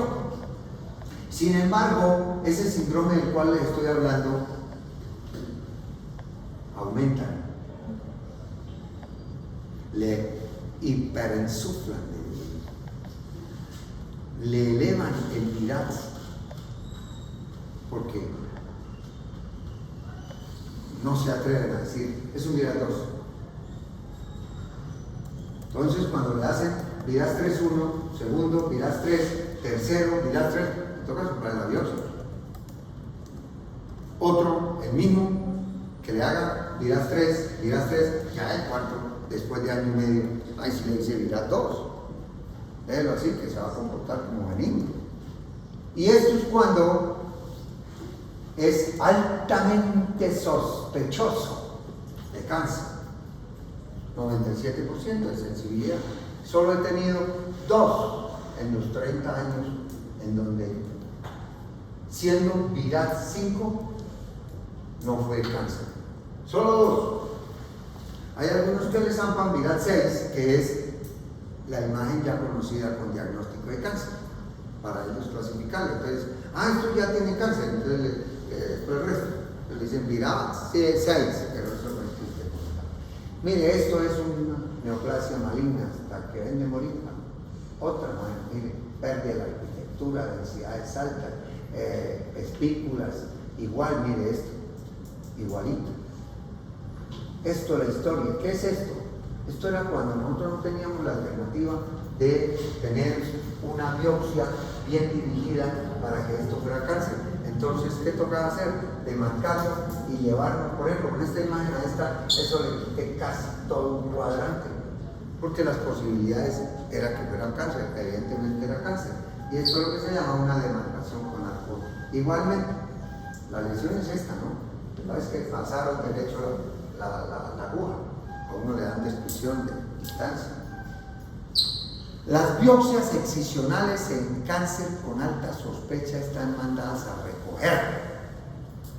Sin embargo, ese síndrome del cual les estoy hablando aumenta, le hiperinsuflan, le elevan el virat, porque no se atreven a decir, es un virat 2. Entonces, cuando le hacen virat 3-1, segundo, virat 3, tercero, virat 3, le toca comprar la biopsia. Otro, el mismo, que le haga virat 3, ya el cuarto, después de año y medio, ahí sí le dice virat 2. Déjelo así, que se va a comportar como benigno. Y esto es cuando es altamente sospechoso de cáncer. 97% de sensibilidad. Solo he tenido 2 en los 30 años en donde, siendo virat 5, no fue cáncer. Solo 2. Hay algunos que le zampan virat 6, que es la imagen ya conocida con diagnóstico de cáncer, para ellos clasificarlo. Entonces, esto ya tiene cáncer, entonces el resto le dicen virat 6, pero eso no existe. Mire, esto es una neoplasia maligna hasta que ven de morir. Otra, mire, pérdida de la arquitectura, densidades altas, espículas, igual, mire esto, igualito. Esto es la historia. ¿Qué es esto? Esto era cuando nosotros no teníamos la alternativa de tener una biopsia bien dirigida para que esto fuera cáncer. Entonces, ¿qué tocaba hacer? Demarcarlo y llevarlo, por ejemplo, con esta imagen a esta, eso le quité casi todo un cuadrante, porque las posibilidades era que fuera cáncer, evidentemente era cáncer. Y eso es lo que se llama una demarcación con arco. Igualmente, la lesión es esta, ¿no? Es que pasaron derecho la aguja. A uno le dan descripción de distancia. Las biopsias excisionales en cáncer con alta sospecha están mandadas a recoger.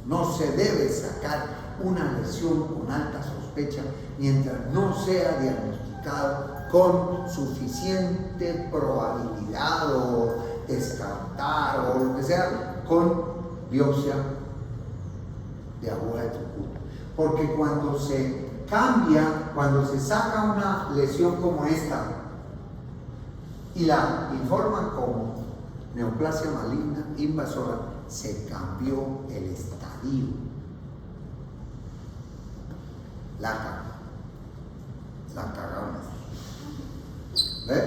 No se debe sacar una lesión con alta sospecha mientras no sea diagnosticado con suficiente probabilidad o descartar o lo que sea con biopsia de aguja de triputo. Porque cuando se cambia, cuando se saca una lesión como esta y la informan como neoplasia maligna invasora, se cambió el estadio. La cagamos. ¿Ves?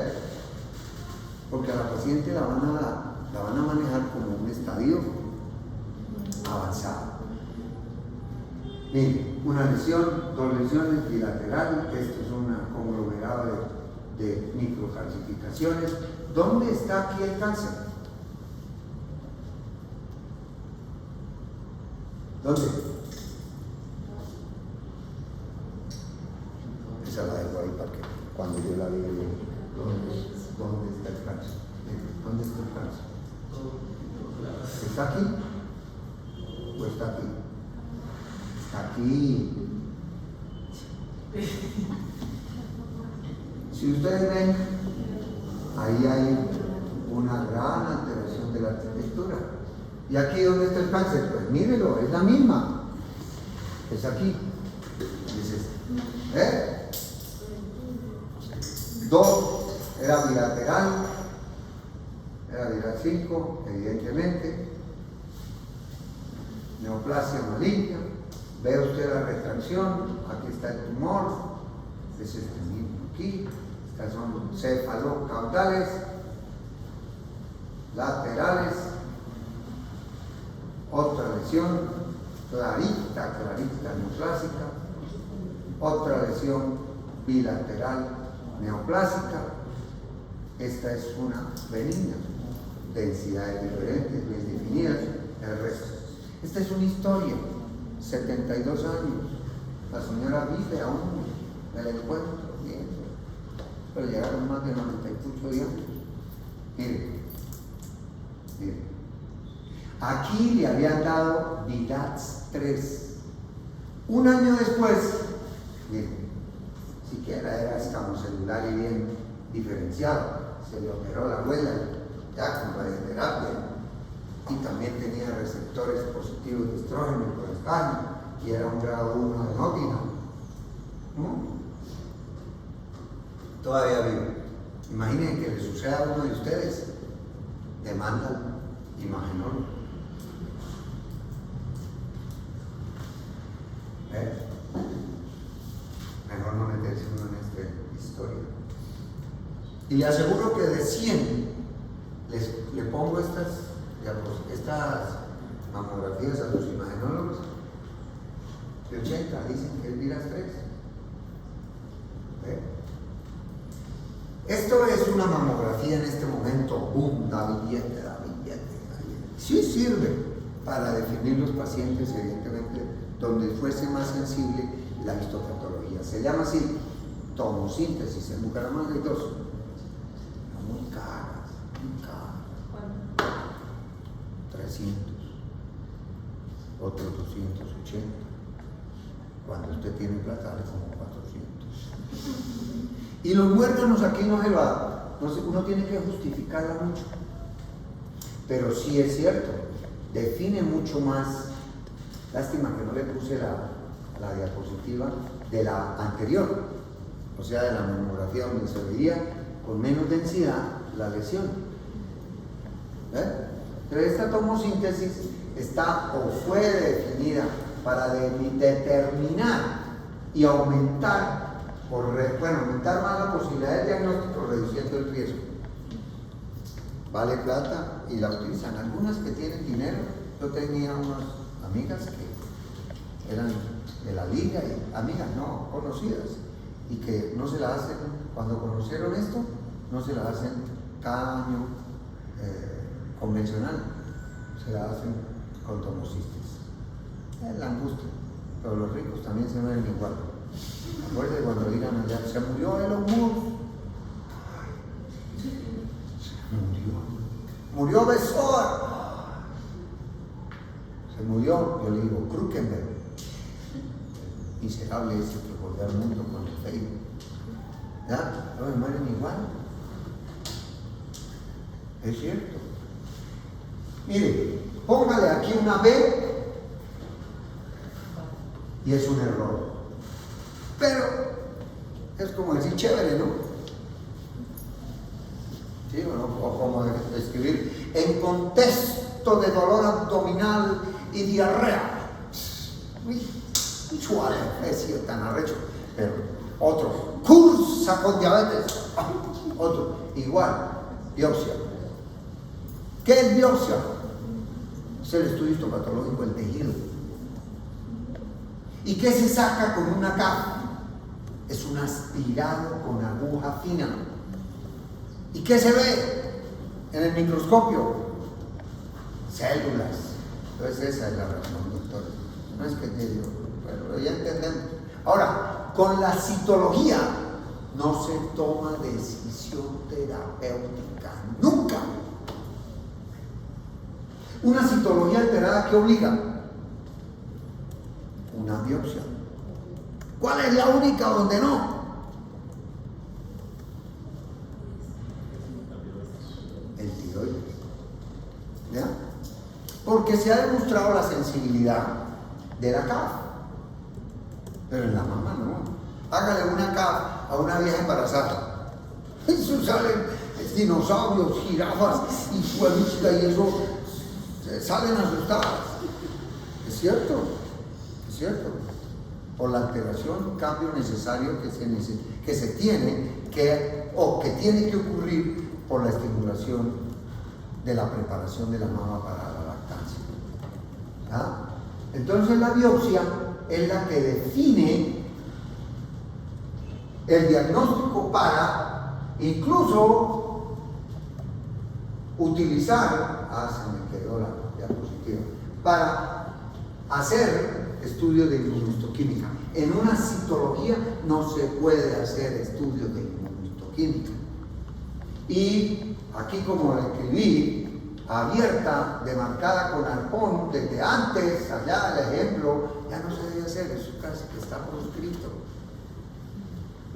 Porque a la paciente la van a manejar como un estadio avanzado. Mire, una lesión, 2 lesiones bilaterales, esto es una conglomerado de microcalcificaciones. ¿Dónde está aquí el cáncer? ¿Dónde? Esa la dejo ahí para que cuando yo la diga yo, ¿dónde está el cáncer? ¿Dónde está el cáncer? ¿Está aquí? ¿O está aquí? Aquí. Si ustedes ven, ahí hay una gran alteración de la arquitectura. ¿Y aquí dónde está el cáncer? Pues mírelo, es la misma. Es aquí. Dices, 2 era bilateral, Era viral 5, evidentemente. Neoplasia maligna. Ve usted la retracción, aquí está el tumor, es este mismo aquí. Estas son cefalocaudales, laterales. Otra lesión, clarita neoplásica. Otra lesión bilateral neoplásica. Esta es una benigna, densidades diferentes, bien definidas, el resto. Esta es una historia, 72 años. La señora vive aún, me la encuentro bien, pero llegaron más de 98 días. Miren. Aquí le habían dado Vidats 3. Un año después, miren, siquiera era escamocelular y bien diferenciado. Se le operó la abuela, ya con radioterapia, y también tenía receptores positivos de estrógeno y progestágeno, y era un grado 1 de Hodgkin. Todavía vivo. Imaginen que le suceda a uno de ustedes, demandan imagenólogo. Mejor no meterse uno en esta historia. Y le aseguro que de 100 le pongo estas mamografías a los imagenólogos, de 80 dicen que es Viras 3. Esto es una mamografía en este momento, boom, da billete. Sí sirve para definir los pacientes, evidentemente, donde fuese más sensible la histopatología. Se llama así, tomosíntesis. En Bucaramanga hay 2. Muy caras. 300. Otros 280. Cuando usted tiene plata, vale como 400. Y los muérganos aquí no se va. Uno tiene que justificarla mucho. Pero sí es cierto, define mucho más. Lástima que no le puse la diapositiva de la anterior, o sea, de la mamografía donde se veía con menos densidad la lesión. Pero esta tomosíntesis está o fue definida para determinar y aumentar, aumentar más la posibilidad de diagnóstico, reduciendo el riesgo. Vale plata y la utilizan. Algunas que tienen dinero, yo tenía unas amigas que eran de la liga, y amigas no conocidas, y que no se la hacen, cuando conocieron esto, no se la hacen cada año convencional, se la hacen con tomosíntesis. Es la angustia, pero los ricos también se ven igual. Acuérdense cuando digan allá, se murió Elon Musk. Murió Besor. Se murió, yo le digo, Krukenberg. Miserable ese que volvió al mundo con el Facebook. ¿Ya? No me mueren igual. Es cierto. Mire, póngale aquí una B y es un error. Pero es como decir chévere, ¿no? ¿Sí? O como escribir en contexto de dolor abdominal y diarrea. Suave, es tan arrecho. Pero otro, cursa con diabetes. Otro, igual, biopsia. ¿Qué es biopsia? Es el estudio histopatológico del tejido. ¿Y qué se saca con una capa? Es un aspirado con aguja fina. ¿Y qué se ve en el microscopio? Células. Entonces esa es la razón, doctor. No es que te digo, pero ya entendemos. Ahora, con la citología no se toma decisión terapéutica. Nunca. Una citología alterada, ¿qué obliga? Una biopsia. ¿Cuál es la única donde no? El tiroides. ¿Ya? Porque se ha demostrado la sensibilidad de la CAF. Pero en la mamá no. Hágale una CAF a una vieja embarazada. Eso sale dinosaurios, jirafas y pueblos y eso salen asustadas. Es cierto, es cierto. Por la alteración, cambio necesario que se tiene que tiene que ocurrir por la estimulación de la preparación de la mama para la lactancia. ¿Ah? Entonces la biopsia es la que define el diagnóstico para incluso utilizar, se me quedó la diapositiva, para hacer estudios de inmunohistoquímica. En una citología no se puede hacer estudios de inmunohistoquímica. Y aquí, como la escribí, abierta, demarcada con arpón, desde antes, allá el ejemplo, ya no se debe hacer, eso casi que está proscrito.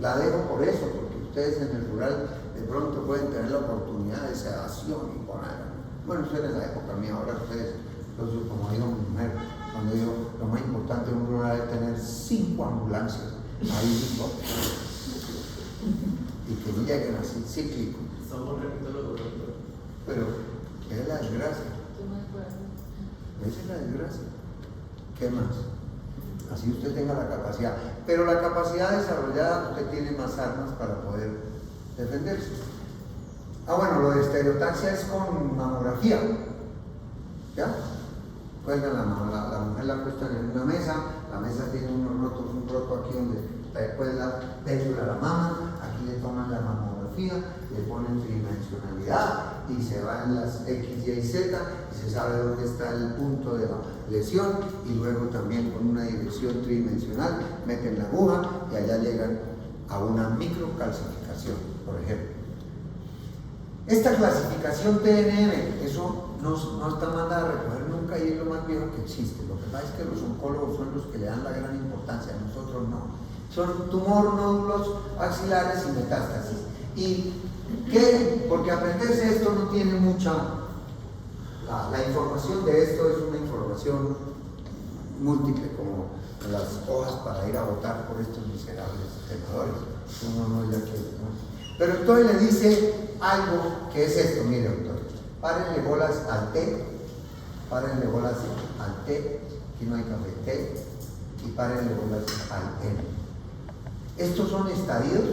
La dejo por eso, porque ustedes en el rural de pronto pueden tener la oportunidad de sedación y poner. Bueno, eso era en la época mía, ahora ustedes, entonces, como dijo mi mujer, cuando digo, lo más importante en un rural es tener 5 ambulancias ahí mismo y que lleguen así cíclicos. Somos repitólogos, doctor. Pero es la desgracia. Esa es la desgracia. ¿Qué más? Así usted tenga la capacidad. Pero la capacidad desarrollada, usted tiene más armas para poder defenderse. Bueno, lo de estereotaxia es con mamografía. ¿Ya? Cuelgan la mujer la acuestan en una mesa, la mesa tiene unos rotos, un roto aquí donde después la pérdula la mama, aquí le toman la mamografía, le ponen tridimensionalidad y se van las X, Y, Z y se sabe dónde está el punto de la lesión y luego también con una dirección tridimensional meten la aguja y allá llegan a una microcalcificación, por ejemplo. Esta clasificación TNM, eso no está mandada a recoger nunca y es lo más viejo que existe. Lo que pasa es que los oncólogos son los que le dan la gran importancia, nosotros no. Son tumor, nódulos axilares y metástasis. ¿Y qué? Porque aprenderse esto no tiene mucha... La información de esto es una información múltiple, como las hojas para ir a votar por estos miserables senadores. Uno no ya quiere, ¿no? Pero entonces le dice algo que es esto, mire doctor, párenle bolas al T, párenle bolas al T, aquí no hay café, T, y párenle bolas al N. Estos son estadios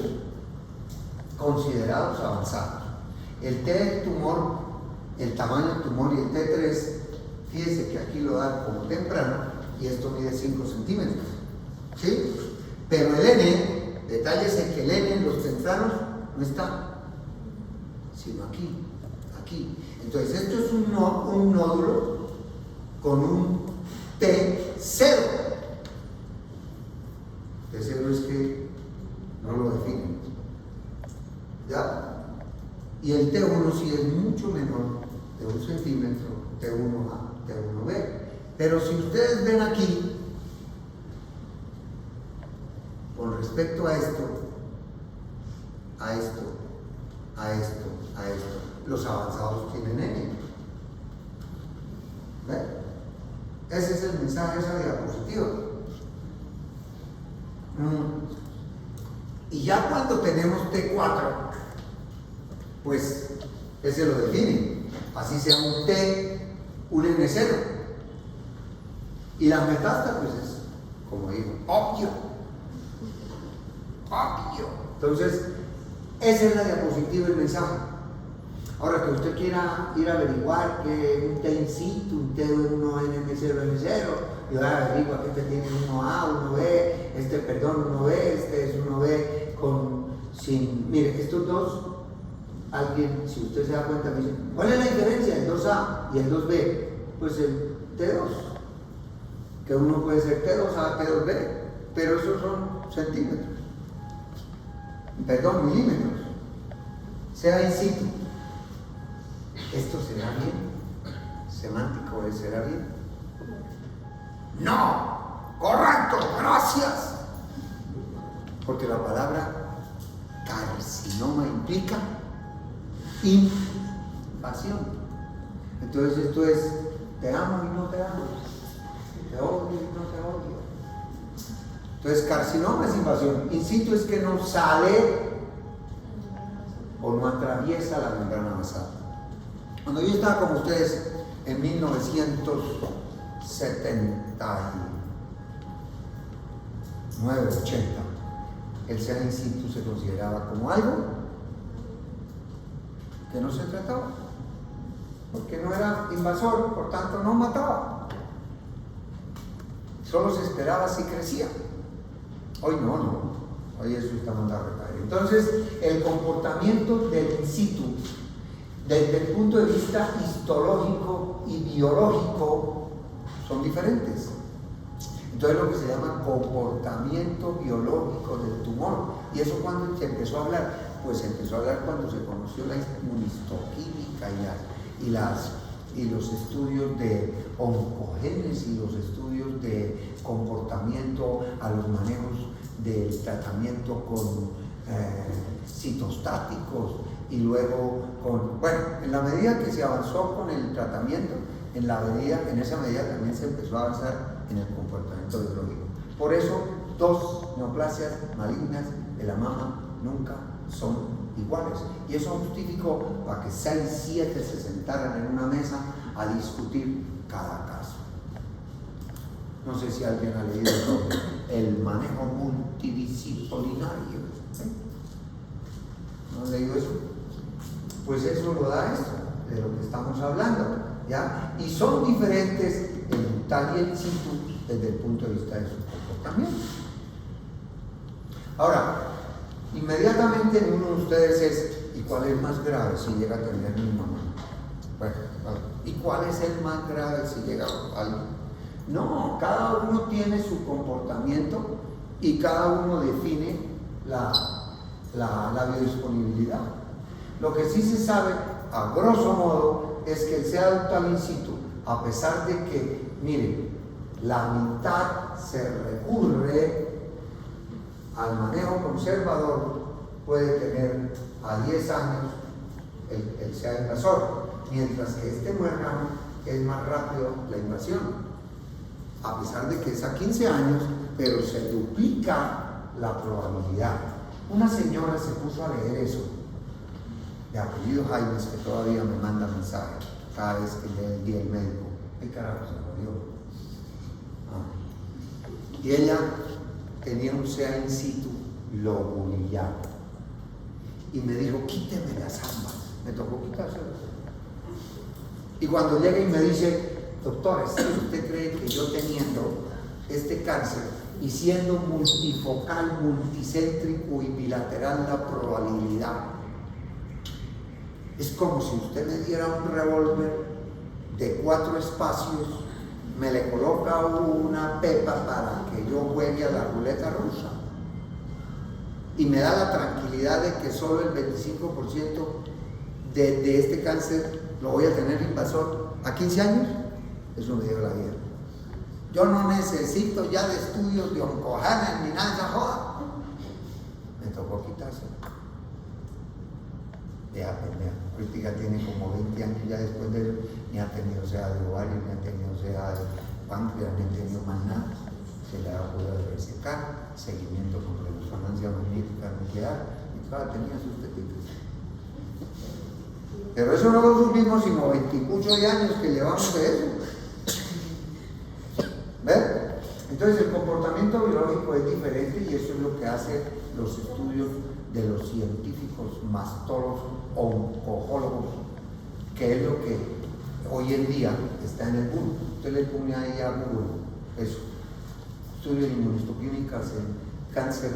considerados avanzados. El T del tumor, el tamaño del tumor y el T3, fíjese que aquí lo dan como temprano y esto mide 5 centímetros, ¿sí? Pero el N, detalles en que el N en los tempranos no está, sino aquí. Entonces esto es un nódulo con un T0. T0 es que no lo definen. ¿Ya? Y el T1 sí es mucho menor de 1 centímetro, T1A, T1B. Pero si ustedes ven aquí, con respecto a esto, los avanzados tienen N. ¿Ve? Ese es el mensaje de esa diapositiva. Y ya cuando tenemos T4, pues ese lo define. Así sea un T, un N0. Y la metástasis, pues es, como digo, obvio. Entonces, esa es la diapositiva del mensaje. Ahora que usted quiera ir a averiguar que un T in situ, un T1NM0N0, y ahora averigua que este tiene 1A, 1B, 1B, este es 1B sin. Mire, estos dos, alguien, si usted se da cuenta, me dice, ¿cuál es la diferencia? El 2A y el 2B. Pues el T2, que uno puede ser T2A, T2B, pero esos son centímetros. Milímetros, sea in situ. ¿Esto será bien? ¿Semántico será bien? No, correcto, gracias. Porque la palabra carcinoma implica invasión. Entonces esto es, te amo y no te amo, te odio y no te odio. Entonces carcinoma es invasión, in situ es que no sale o no atraviesa la membrana basal. Cuando yo estaba con ustedes en 1979-80, el sea in situ se consideraba como algo que no se trataba, porque no era invasor, por tanto no mataba, solo se esperaba si crecía. Hoy no, hoy eso está mandado a recaer. Entonces, el comportamiento del in situ, desde el punto de vista histológico y biológico, son diferentes. Entonces, lo que se llama comportamiento biológico del tumor. ¿Y eso cuándo se empezó a hablar? Pues se empezó a hablar cuando se conoció la inmunistoquímica y los estudios de oncogénesis y los estudios de comportamiento a los manejos del tratamiento con citostáticos y luego en la medida que se avanzó con el tratamiento, en esa medida también se empezó a avanzar en el comportamiento biológico. Por eso, 2 neoplasias malignas de la mama nunca son iguales. Y eso justificó para que 6, 7 se sentaran en una mesa a discutir cada caso. No sé si alguien ha leído sobre el manejo multidisciplinario. ¿No han leído eso? Pues eso lo da esto, de lo que estamos hablando, ¿ya? Y son diferentes en tal y en situ desde el punto de vista de su comportamiento. Ahora, inmediatamente uno de ustedes es, ¿y cuál es más grave si llega a tener mi mamá? Bueno, ¿y cuál es el más grave si llega a alguien? No, cada uno tiene su comportamiento y cada uno define la biodisponibilidad. Lo que sí se sabe, a grosso modo, es que el sea adulto in situ, a pesar de que, miren, la mitad se recurre al manejo conservador, puede tener a 10 años el sea invasor, mientras que este muérgano es más rápido la invasión, a pesar de que es a 15 años, pero se duplica la probabilidad. Una señora se puso a leer eso, de apellido Jaimes, que todavía me manda mensajes cada vez que lee el día del médico. ¿Qué carajo se lo dio? Y ella tenía un sea in situ lobulillado. Y me dijo, quíteme las ambas. Me tocó quitárselo. Y cuando llega y me dice, doctor, ¿es que usted cree que yo teniendo este cáncer y siendo multifocal, multicéntrico y bilateral la probabilidad, es como si usted me diera un revólver de 4 espacios, me le coloca una pepa para que yo juegue a la ruleta rusa y me da la tranquilidad de que solo el 25% de este cáncer lo voy a tener invasor a 15 años? Eso me dio la vida. Yo no necesito ya de estudios de oncogénesis ni nada de esa joda. Me tocó quitárselo. Deja pendeja. Ahorita tiene como 20 años ya después de eso, ni ha tenido sea de ovario, ni ha tenido sea de páncreas, ni ha tenido más nada. Se le ha podido resecar, seguimiento con resonancia magnética nuclear, y claro, tenía sus petitos. Pero eso no lo supimos sino 20 y muchos años que llevamos de eso. ¿Ven? Entonces el comportamiento biológico es diferente y eso es lo que hacen los estudios de los científicos mastólogos o oncólogos, que es lo que hoy en día está en el mundo. Usted le pone ahí a Google eso, estudios de inmunistoquímicas en cáncer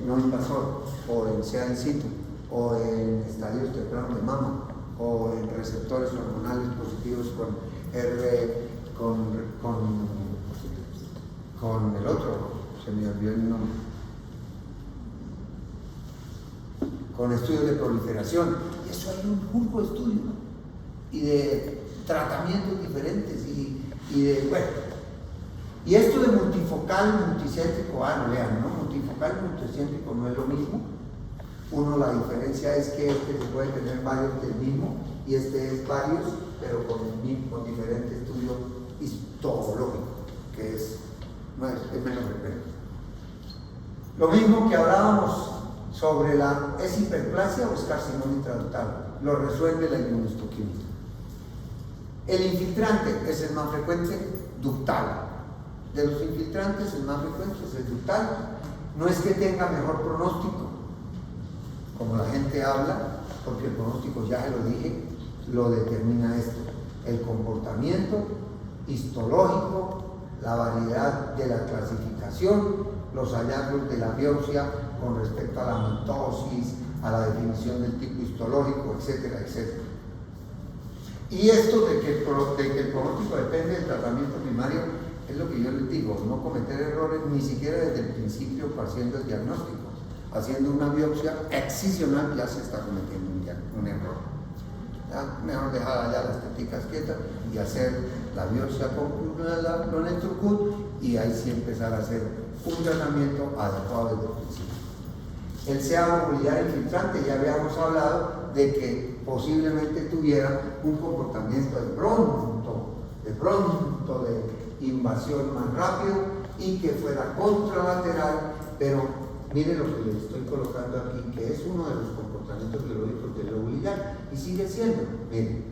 no invasor, o en sea in situ, o en estadios tempranos de mama, o en receptores hormonales positivos con el otro, se me olvidó el nombre, con estudios de proliferación. Y eso hay un grupo de estudios y de tratamientos diferentes y esto de multifocal, multicéntrico, no lean, ¿no? Multifocal, multicéntrico no es lo mismo. Uno, la diferencia es que este se puede tener varios del mismo y este es varios, pero con diferente estudio histológico, que es menos frecuente. Lo mismo que hablábamos sobre ¿es hiperplasia o es carcinoma intraductal? Lo resuelve la inmunohistoquímica. El infiltrante es el más frecuente, ductal. De los infiltrantes, el más frecuente es el ductal. No es que tenga mejor pronóstico, como la gente habla, porque el pronóstico, ya se lo dije, lo determina esto: el comportamiento histológico, la variedad de la clasificación, los hallazgos de la biopsia con respecto a la mitosis, a la definición del tipo histológico, etcétera, etcétera. Y esto de que el pronóstico depende del tratamiento primario, es lo que yo les digo: no cometer errores ni siquiera desde el principio haciendo el diagnóstico. Haciendo una biopsia excisional ya se está cometiendo un error. ¿Ya? Mejor dejar allá las teticas quietas y hacer la biopsia con Clonetrucut, y ahí sí empezar a hacer un tratamiento adecuado desde el principio. El seamo biliar infiltrante, ya habíamos hablado de que posiblemente tuviera un comportamiento de invasión más rápido y que fuera contralateral, pero mire lo que les estoy colocando aquí, que es uno de los comportamientos biológicos del lobo biliar, y sigue siendo, miren,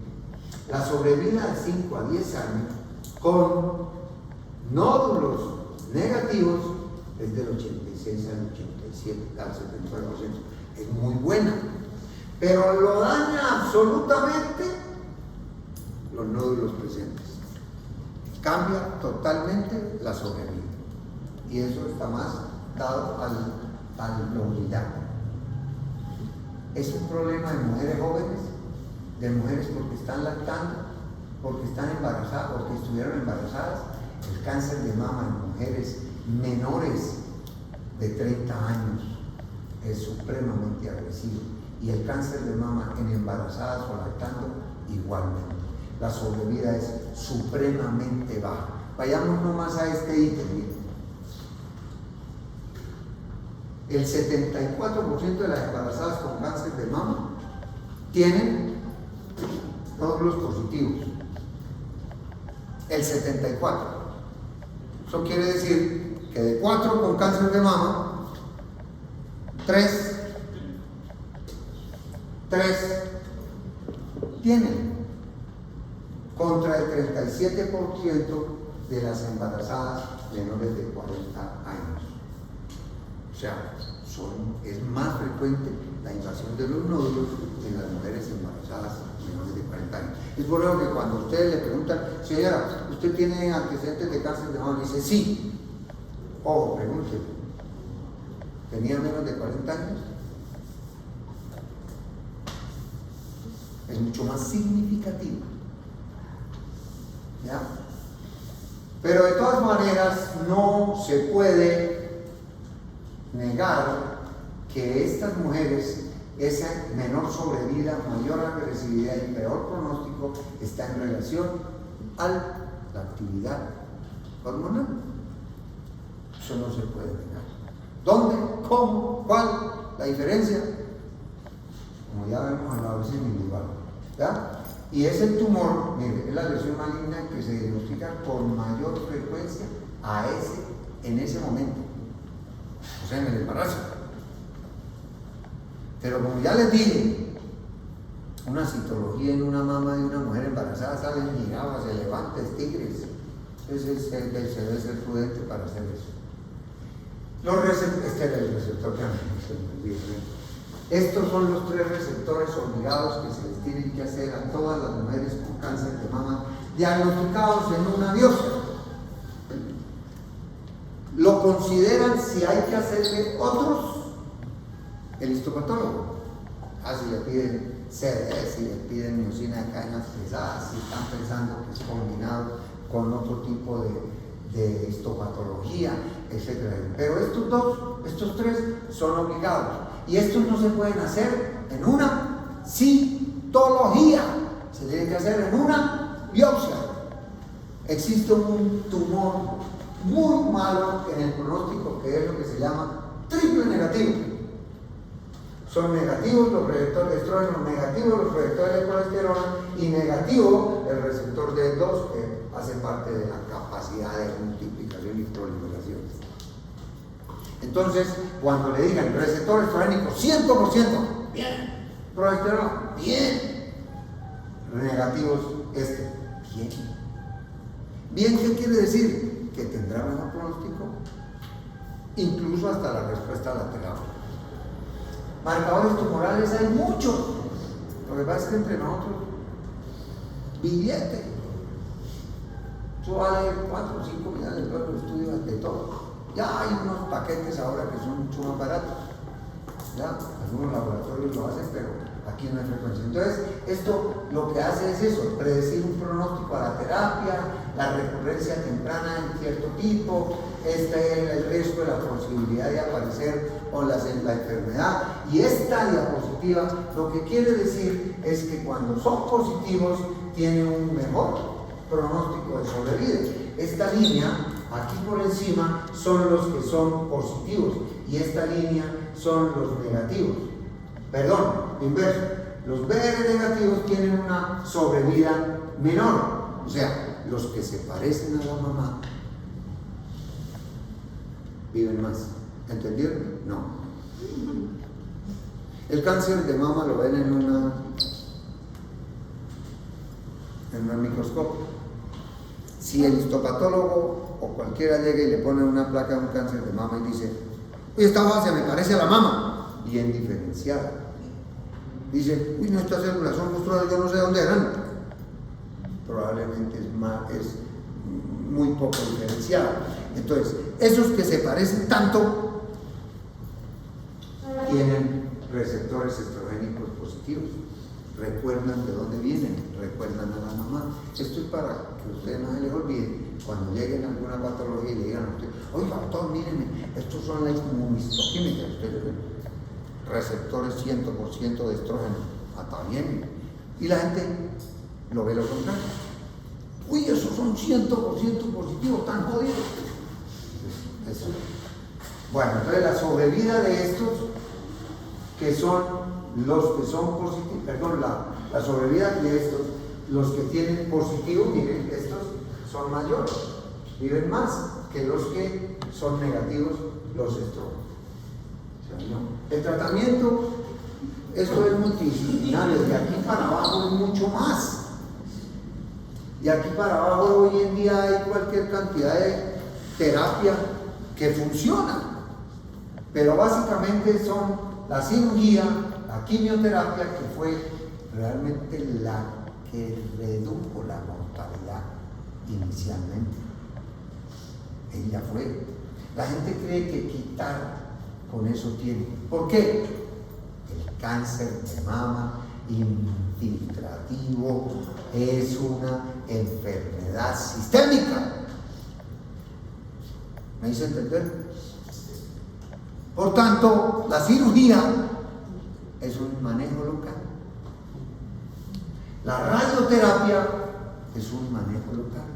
la sobrevida de 5 a 10 años con nódulos negativos es del 86 al 87, al 79%, es muy buena, pero lo daña absolutamente los nódulos presentes. Cambia totalmente la sobrevida, y eso está más dado al movilidad. Es un problema de mujeres jóvenes, de mujeres porque están lactando, porque están embarazadas, porque estuvieron embarazadas. El cáncer de mama en mujeres menores de 30 años es supremamente agresivo, y el cáncer de mama en embarazadas o lactando igualmente. La sobrevida es supremamente baja. Vayamos nomás a este ítem. El 74% de las embarazadas con cáncer de mama tienen nódulos positivos. El 74%. Eso quiere decir que de 4 con cáncer de mama, 3 tienen, contra el 37% de las embarazadas menores de 40 años. O sea, es más frecuente la invasión de los nódulos en las mujeres embarazadas menores de 40 años. Es por eso que cuando ustedes le preguntan: señora, ¿usted tiene antecedentes de cáncer de mama? Dice: sí. Ojo, pregúntele: ¿tenía menos de 40 años? Es mucho más significativo. ¿Ya? Pero de todas maneras no se puede negar que estas mujeres, esa menor sobrevida, mayor agresividad y peor pronóstico está en relación a la actividad hormonal. Eso no se puede negar. ¿Dónde? ¿Cómo? ¿Cuál? ¿La diferencia? Como ya vemos en la dosis individual. ¿Ya? Y es el tumor, mire, es la lesión maligna que se diagnostica con mayor frecuencia en ese momento, o sea, en el embarazo. Pero como ya les dije, una citología en una mama de una mujer embarazada salen jirafas, elefantes, tigres. Entonces se debe ser prudente para hacer eso. Este era el receptor que me olvidé. Estos son los 3 receptores obligados que se les tienen que hacer a todas las mujeres con cáncer de mama diagnosticados en una biopsia. Lo consideran si hay que hacerle otros el histopatólogo. Si le piden CD, si le piden miosina de cadenas pesadas, si están pensando que es combinado con otro tipo de histopatología, etc. Pero estos 3 son obligados. Y estos no se pueden hacer en una citología, se tiene que hacer en una biopsia. Existe un tumor muy malo en el pronóstico, que es lo que se llama triple negativo. Son negativos los receptores de estrógeno, negativos los receptores de colesterol y negativo el receptor D2, que hace parte de la capacidad de multiplicación y proliferación. Entonces, cuando le digan receptor estrogénico 100%, bien, progesterona, bien, negativos, bien. Bien, ¿qué quiere decir? Que tendrá mejor pronóstico, incluso hasta la respuesta a la terapia. Marcadores tumorales hay muchos. Lo que pasa es que entre nosotros, billete. Eso vale 4 o 5 millones de dólares de estudios de todo. Ya hay unos paquetes ahora que son mucho más baratos. Ya, algunos laboratorios lo hacen, pero aquí no hay frecuencia. Entonces, esto lo que hace es eso, predecir un pronóstico a la terapia, la recurrencia temprana en cierto tipo, el riesgo de la posibilidad de aparecer con la enfermedad. Y esta diapositiva lo que quiere decir es que cuando son positivos tienen un mejor pronóstico de sobrevida. Esta línea, aquí por encima, son los que son positivos y esta línea son los negativos. Perdón, inverso. Los BR negativos tienen una sobrevida menor, o sea, los que se parecen a la mamá viven más. ¿Entendieron? No. El cáncer de mama lo ven en un microscopio. Si el histopatólogo o cualquiera llega y le pone una placa de un cáncer de mama y dice, uy, esta base me parece a la mama, bien diferenciada. Dice, uy, no, estas células son monstruosas, yo no sé dónde eran. Probablemente es muy poco diferenciada. Entonces, esos que se parecen tanto tienen receptores estrogénicos positivos. Recuerdan de dónde vienen, recuerdan a la mamá. Esto es para que ustedes no se les olvide cuando lleguen a alguna patología y le digan a usted, oiga, doctor, mírenme, estos son la inmunohistoquímica, ustedes ven, receptores 100% de estrógeno. Está bien. Y la gente lo ve lo contrario. Uy, esos son 100% positivos, tan jodidos. Eso. Bueno, entonces la sobrevida de estos, que son los que son positivos, perdón, la sobrevida de estos, los que tienen positivo, miren, estos son mayores, viven más que los que son negativos, los estrógenos. O sea, no. El tratamiento, esto es multidisciplinario, de aquí para abajo es mucho más. Y aquí para abajo hoy en día hay cualquier cantidad de terapia que funciona, pero básicamente son la cirugía, la quimioterapia, que fue realmente la que redujo la mortalidad inicialmente. Ella fue. La gente cree que quitar con eso tiene. ¿Por qué? El cáncer de mama infiltrativo es una enfermedad sistémica. ¿Me hice entender? Por tanto, la cirugía es un manejo local. La radioterapia es un manejo local.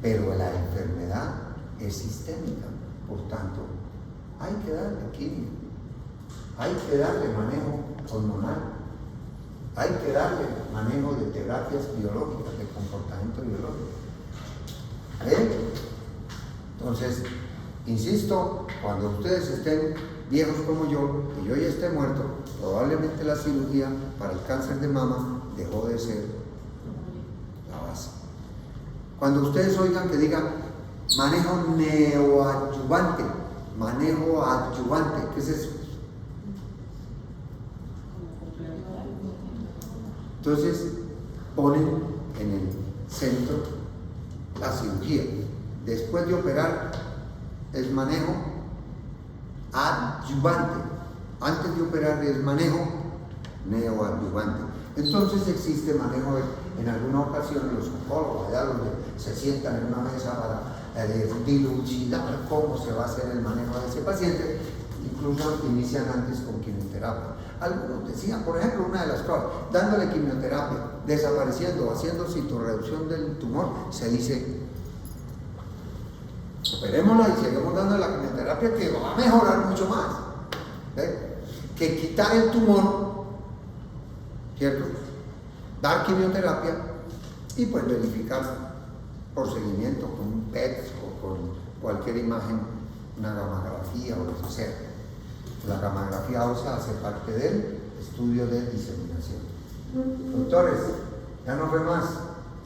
Pero la enfermedad es sistémica. Por tanto, hay que darle quimio, hay que darle manejo hormonal, hay que darle manejo de terapias biológicas, de comportamiento biológico. Entonces, insisto, cuando ustedes estén viejos como yo, y yo ya esté muerto, probablemente la cirugía para el cáncer de mama dejó de ser la base. Cuando ustedes oigan que digan manejo neoadyuvante, manejo adyuvante, ¿qué es eso? Entonces ponen en el centro la cirugía. Después de operar es manejo adyuvante. Antes de operar es manejo neoadyuvante. Entonces existe manejo en alguna ocasión, los oncólogos allá donde se sientan en una mesa para dilucidar cómo se va a hacer el manejo de ese paciente, incluso inician antes con quimioterapia. Algunos decían, por ejemplo, una de las cosas, dándole quimioterapia, desapareciendo, haciendo citorreducción del tumor, se dice, operémosla y seguimos dando la quimioterapia que va a mejorar mucho más. Que quitar el tumor, ¿cierto? Dar quimioterapia y pues verificar por seguimiento con un PET o con cualquier imagen una gamografía o lo que sea. La gamografía ósea hace parte del estudio de diseminación. Doctores, ya no fue más.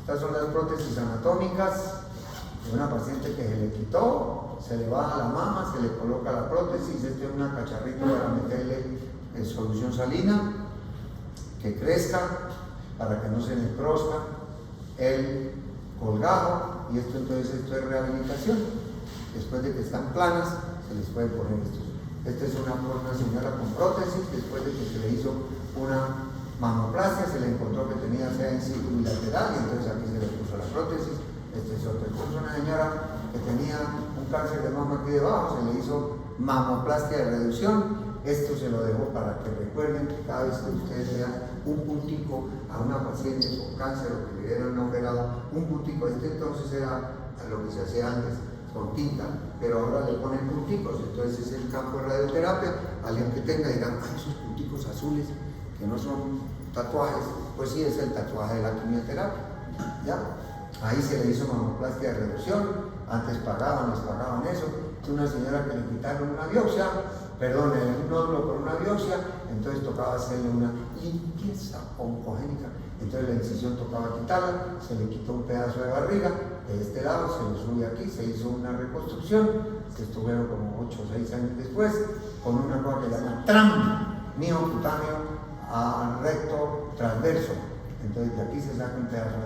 Estas son las prótesis anatómicas de una paciente que se le quitó, se le baja la mama, se le coloca la prótesis. Este es una cacharrita para meterle solución salina, que crezca, para que no se necrosca el colgado, y esto es rehabilitación. Después de que están planas, se les puede poner esto. Esta es una señora con prótesis, después de que se le hizo una mamoplastia, se le encontró que tenía sea in situ bilateral, y entonces aquí se le puso la prótesis. Este es otro. Esta es una señora que tenía un cáncer de mama aquí debajo, se le hizo mamoplastia de reducción. Esto se lo dejo para que recuerden que cada vez que ustedes vean un puntico a una paciente con cáncer o que le hubieran operado, un puntico, entonces era lo que se hacía antes, con tinta, pero ahora le ponen punticos, entonces es el campo de radioterapia. Alguien que tenga dirán, ay, esos punticos azules que no son tatuajes, pues sí, es el tatuaje de la quimioterapia, ¿ya? Ahí se le hizo mamoplastia de reducción, antes les pagaban eso. Una señora que le quitaron una biopsia, un nódulo por una biopsia, entonces tocaba hacerle una limpieza oncogénica. Entonces la incisión tocaba quitarla, se le quitó un pedazo de barriga, de este lado se le sube aquí, se hizo una reconstrucción, que estuvieron como 8 o 6 años después, con una cosa que se llama TRAM, miocutáneo a recto transverso. Entonces de aquí se saca un pedazo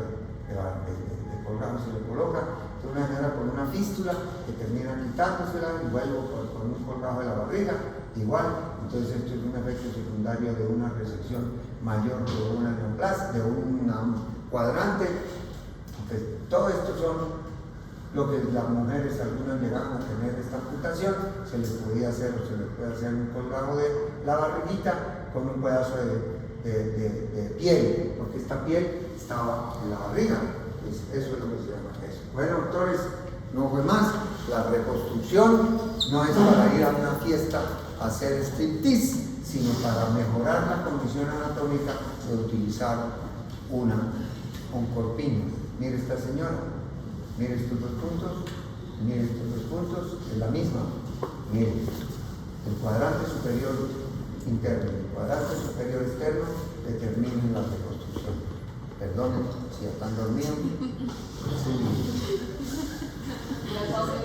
de colgado, se le coloca. Entonces una señora con una fístula que termina quitándosela y vuelvo con un colgado de la barriga, igual. Entonces esto es un efecto secundario de una resección mayor de una neoplasia, de un cuadrante. Entonces, todo esto son lo que las mujeres, algunas llegaron a tener esta amputación, se les podía hacer o se les puede hacer un colgado de la barriguita con un pedazo de piel, porque esta piel estaba en la barriga. Pues eso es lo que se llama eso. Bueno, doctores, no fue más. La reconstrucción no es para ir a una fiesta a hacer striptease, sino para mejorar la condición anatómica de utilizar un corpiño. Mire esta señora, mire estos dos puntos, es la misma. Mire, el cuadrante superior interno y el cuadrante superior externo determinan la reconstrucción. Perdonen si están dormidos. Sí.